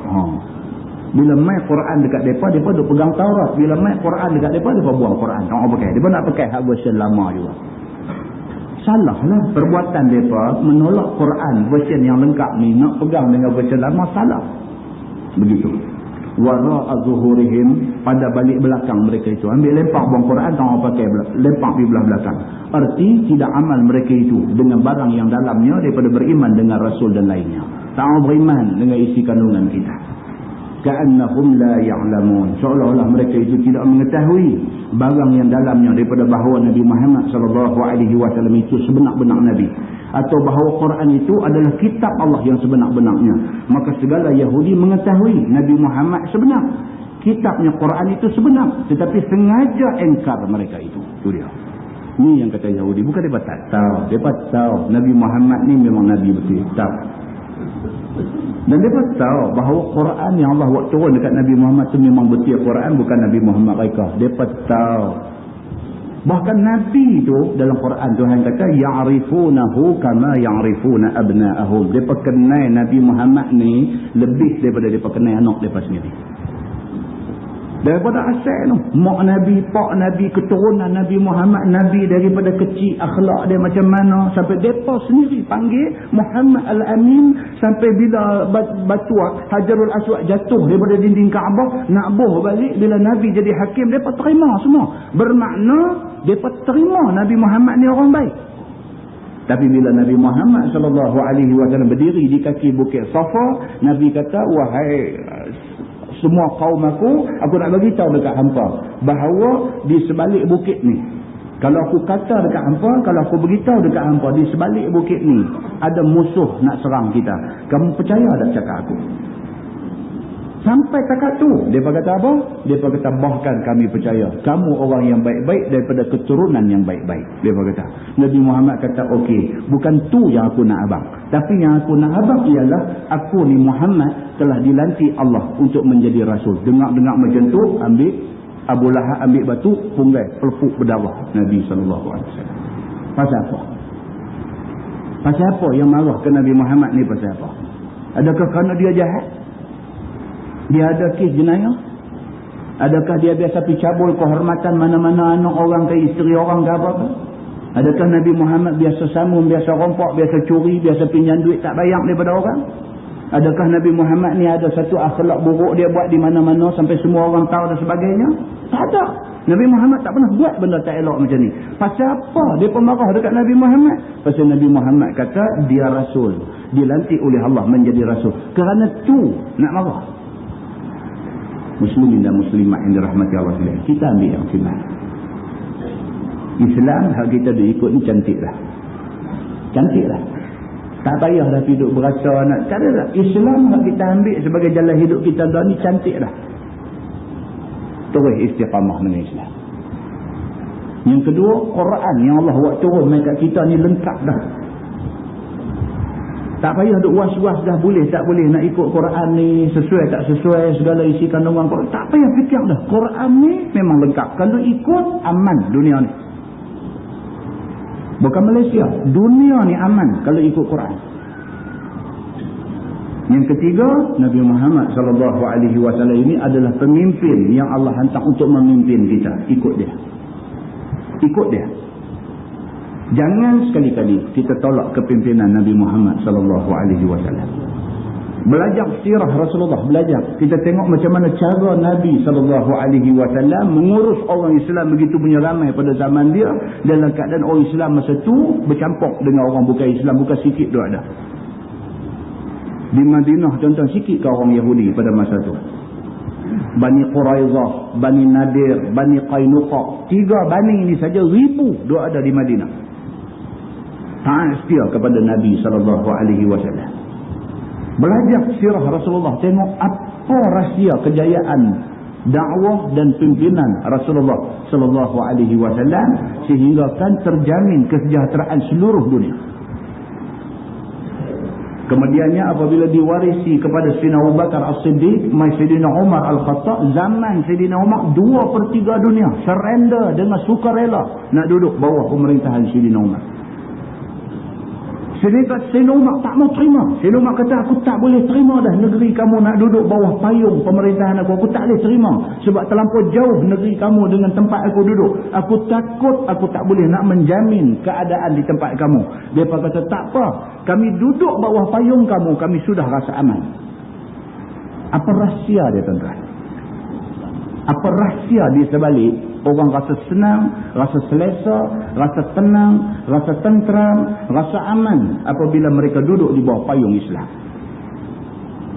Bila mai Quran dekat depa duk pegang Taurat. Bila mai Quran dekat depa buang Quran. Tak mau pakai. Depa nak pakai hak version lama juga. Salahlah perbuatan mereka menolak Quran version yang lengkap ni, nak pegang dengan version lama, salah. Begitu. Wara'a zuhurihim, pada balik belakang mereka itu. Ambil lempak buang Quran, tak mau pakai, lempak di belah belakang. Arti tidak amal mereka itu dengan barang yang dalamnya daripada beriman dengan Rasul dan lainnya. Tak mau beriman dengan isi kandungan kita. Ka'annahum la ya'lamun, seolah-olah mereka itu tidak mengetahui barang yang dalamnya daripada bahawa Nabi Muhammad SAW itu sebenar-benar Nabi, atau bahawa Quran itu adalah kitab Allah yang sebenar-benarnya. Maka segala Yahudi mengetahui Nabi Muhammad sebenar, kitabnya Quran itu sebenar, tetapi sengaja engkar mereka itu. Itu dia. Ni yang kata Yahudi, bukan mereka tak tahu. Mereka tahu Nabi Muhammad ni memang Nabi betul, tahu. Dan mereka tahu bahawa Quran yang Allah buat turun dekat Nabi Muhammad tu memang betul Quran, bukan Nabi Muhammad mereka. Mereka tahu. Bahkan Nabi tu dalam Quran Tuhan kata ya'rifunahu kama ya'rifuna abna'ahum. Mereka kenal Nabi Muhammad ni lebih daripada mereka kenal anak mereka sendiri. Daripada asal tu, mak Nabi, pak Nabi, keturunan Nabi Muhammad, Nabi daripada kecil, akhlak dia macam mana, sampai mereka sendiri panggil Muhammad Al-Amin, sampai bila batu Hajarul Aswad jatuh daripada dinding Kaabah, nak boh balik, bila Nabi jadi hakim, mereka terima semua. Bermakna, mereka terima Nabi Muhammad ni orang baik. Tapi bila Nabi Muhammad SAW berdiri di kaki Bukit Safa, Nabi kata, wahai semua kaum aku nak bagi tahu dekat hampa bahawa di sebalik bukit ni, kalau aku kata dekat hampa, kalau aku beritahu dekat hampa di sebalik bukit ni ada musuh nak serang kita, kamu percaya tak cakap aku? Sampai takat tu mereka kata apa? Mereka kata bahkan kami percaya kamu orang yang baik-baik daripada keturunan yang baik-baik. Mereka kata. Nabi Muhammad kata okey, bukan tu yang aku nak abang, tapi yang aku nak abang ialah aku ni Muhammad telah dilantik Allah untuk menjadi rasul. Dengar-dengar macam tu, ambil Abu Lahab ambil batu, punggai, pelupuk berdarah Nabi SAW. Pasal apa? Pasal apa yang marah ke Nabi Muhammad ni? Pasal apa? Adakah kerana dia jahat? Dia ada kes jenayah? Adakah dia biasa pergi cabul kehormatan mana-mana anak orang ke isteri orang ke apa-apa? Adakah Nabi Muhammad biasa samun, biasa rompak, biasa curi, biasa pinjam duit tak bayar daripada orang? Adakah Nabi Muhammad ni ada satu akhlak buruk dia buat di mana-mana sampai semua orang tahu dan sebagainya? Tak ada. Nabi Muhammad tak pernah buat benda tak elok macam ni. Pasal apa dia pemarah dekat Nabi Muhammad? Pasal Nabi Muhammad kata dia rasul, dilantik oleh Allah menjadi rasul. Kerana tu nak marah. Muslimin dan muslimat yang dirahmati Allah sekalian, kita ambil yang firman. Islam hak kita diikut ni cantik lah. Cantik lah. Tak payah dah hidup berasa nak. Tak ada lah. Islam hak kita ambil sebagai jalan hidup kita dah ni cantik lah. Terus istiqamah dengan Islam. Yang kedua, Quran yang Allah buat turun dekat kita ni lengkap dah. Tak payah duk was-was dah boleh tak boleh nak ikut Quran ni, sesuai tak sesuai segala isi kandungan Quran. Tak payah fikir dah. Quran ni memang lengkap. Kalau ikut, aman dunia ni. Bukan Malaysia, dunia ni aman kalau ikut Quran. Yang ketiga, Nabi Muhammad SAW ini adalah pemimpin yang Allah hantar untuk memimpin kita. Ikut dia. Ikut dia. Jangan sekali-kali kita tolak kepimpinan Nabi Muhammad SAW. Belajar sirah Rasulullah, belajar. Kita tengok macam mana cara Nabi SAW mengurus orang Islam begitu punya ramai pada zaman dia, dalam keadaan orang Islam masa tu bercampur dengan orang bukan Islam, bukan sikit tu ada. Di Madinah tuan-tuan, sikit ke orang Yahudi pada masa tu? Bani Quraizah, Bani Nadir, Bani Qainuqa. 3 bani ini saja 1000 dia ada di Madinah. Taat setia kepada Nabi SAW. Belajar sirah Rasulullah, tengok apa rahsia kejayaan dakwah dan pimpinan Rasulullah SAW, sehingga kan terjamin kesejahteraan seluruh dunia. Kemudiannya apabila diwarisi kepada Sayyidina Abu Bakar As-Siddiq, mai Sayyidina Umar Al-Khattab, zaman Sayyidina Umar 2/3 dunia surrender dengan sukarela nak duduk bawah pemerintahan Sayyidina Umar. Sayyidina Umar tak mau terima. Sayyidina Umar kata, aku tak boleh terima dah negeri kamu nak duduk bawah payung pemerintahan aku. Aku tak boleh terima. Sebab terlampau jauh negeri kamu dengan tempat aku duduk. Aku takut, aku tak boleh nak menjamin keadaan di tempat kamu. Dia kata, tak apa. Kami duduk bawah payung kamu, kami sudah rasa aman. Apa rahsia dia, tuan-tuan? Apa rahsia di sebalik orang rasa senang, rasa selesa, rasa tenang, rasa tenteram, rasa aman apabila mereka duduk di bawah payung Islam?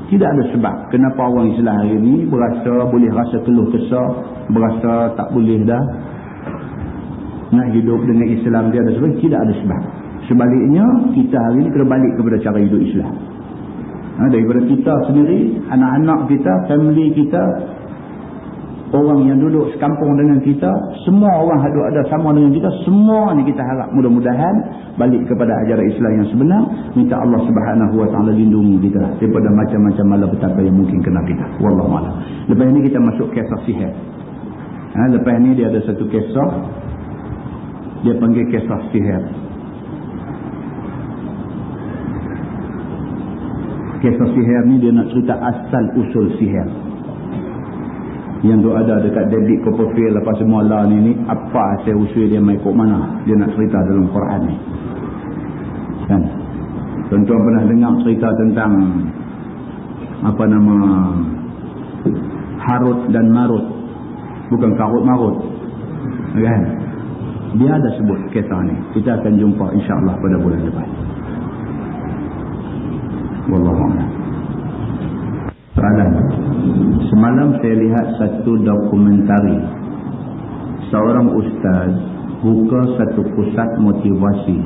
Tidak ada sebab kenapa orang Islam hari ini boleh rasa keluh kesah, berasa tak boleh dah nak hidup dengan Islam dia ada sebab. Tidak ada sebab. Sebaliknya, kita hari ini kena balik kepada cara hidup Islam. Daripada kita sendiri, anak-anak kita, family kita, orang yang duduk sekampung dengan kita, semua orang ada sama dengan kita, semua ni kita harap mudah-mudahan balik kepada ajaran Islam yang sebenar. Minta Allah Subhanahu Wa Taala lindungi kita daripada macam-macam malapetaka yang mungkin kena kita. Wallahu a'lam. Lepas ni kita masuk kisah sihir. Lepas ni dia ada satu kisah, dia panggil kisah sihir. Kisah sihir ni dia nak cerita asal usul sihir yang tu ada dekat David Copperfield apa semua lah ni apa asal usul dia mai kok mana, dia nak cerita dalam Quran ni kan. Tuan-tuan pernah dengar cerita tentang apa nama Harut dan Marut, bukan Karut Marut kan. Dia ada sebut kisah ni. Kita akan jumpa insya-Allah pada bulan depan. Wallahu a'lam. Semalam saya lihat satu dokumentari. Seorang ustaz buka satu pusat motivasi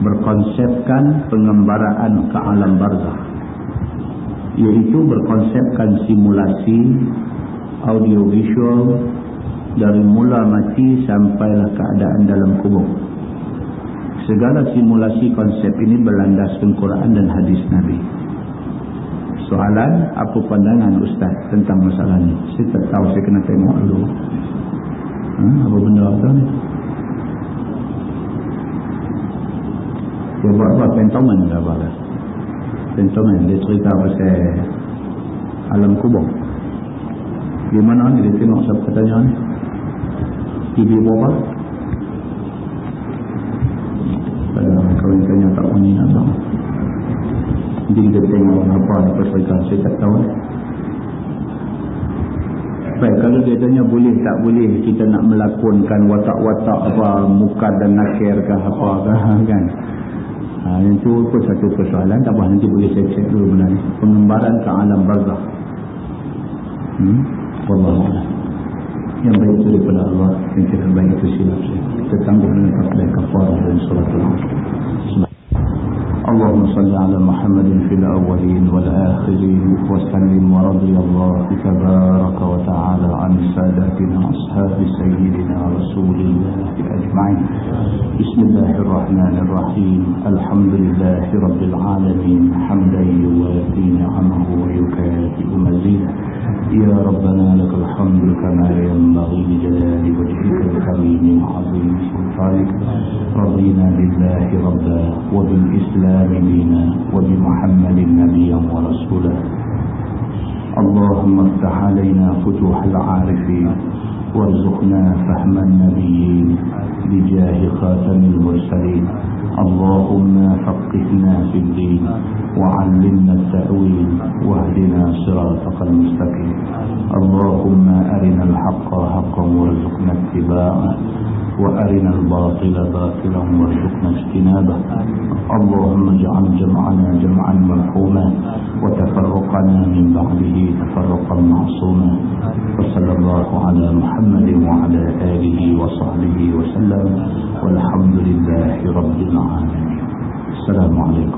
berkonsepkan pengembaraan ke alam barzakh, iaitu berkonsepkan simulasi audiovisual dari mula mati sampailah keadaan dalam kubur. Segala simulasi konsep ini berlandaskan Quran dan hadis Nabi. Soalan, apa pandangan Ustaz tentang masalah ni? Saya tak tahu, saya kena tengok dulu. Apa benda tu ni? Dia buat apa? Pentoman ke apa? Pentoman, dia cerita pasal alam kubur. Di mana ni? Dia tengok siapa katanya ni? TV berapa? Kalau yang tanya tak punya apa? Nanti kita tengok apa ni persoalan, saya tak tahu. Baik, kalau dia tanya boleh tak boleh kita nak melakonkan watak-watak apa muka dan nakir ke apa kan. Yang tu pun satu persoalan. Tak apa, nanti boleh saya cek dulu benda ni. Pengembaraan ke alam barzakh. Wallahu a'lam. Yang baik itu daripada Allah, yang tidak baik itu silap saya. Kita tangguh dengan takbir kafarah dan salatul asr. اللهم صل على محمد في الأولين والآخرين وسلم ورضي الله تبارك وتعالى عن ساداتنا أصحاب سيدنا رسول الله أجمعين. بسم الله الرحمن الرحيم. الحمد لله رب العالمين حمدا يوافي نعمه ويكافئ مزيدا. يا ربنا لك الحمد كما ينبغي لجلال وجهك الكريم وعظيم سلطانك. رضينا بالله ربا وبالإسلام دينا وبمحمد نبيا ورسولا. اللهم افتح علينا فتوح العارفين وارزقنا فهم النبيين بجاه خاتم المرسلين. اللهم فقهنا في الدين وعلمنا التأويل واهدنا صراطك المستقيم. اللهم أرنا الحق حقا وارزقنا اتباعه وأرنا الباطل باطلا وارزقنا اجتنابه. اللهم اجعل جمعنا جمعا مرحوما وتفرقنا من بعده تفرقا معصوما. وصلى الله على محمد وعلى آله وصحبه وسلم، والحمد لله رب العالمين. السلام عليكم.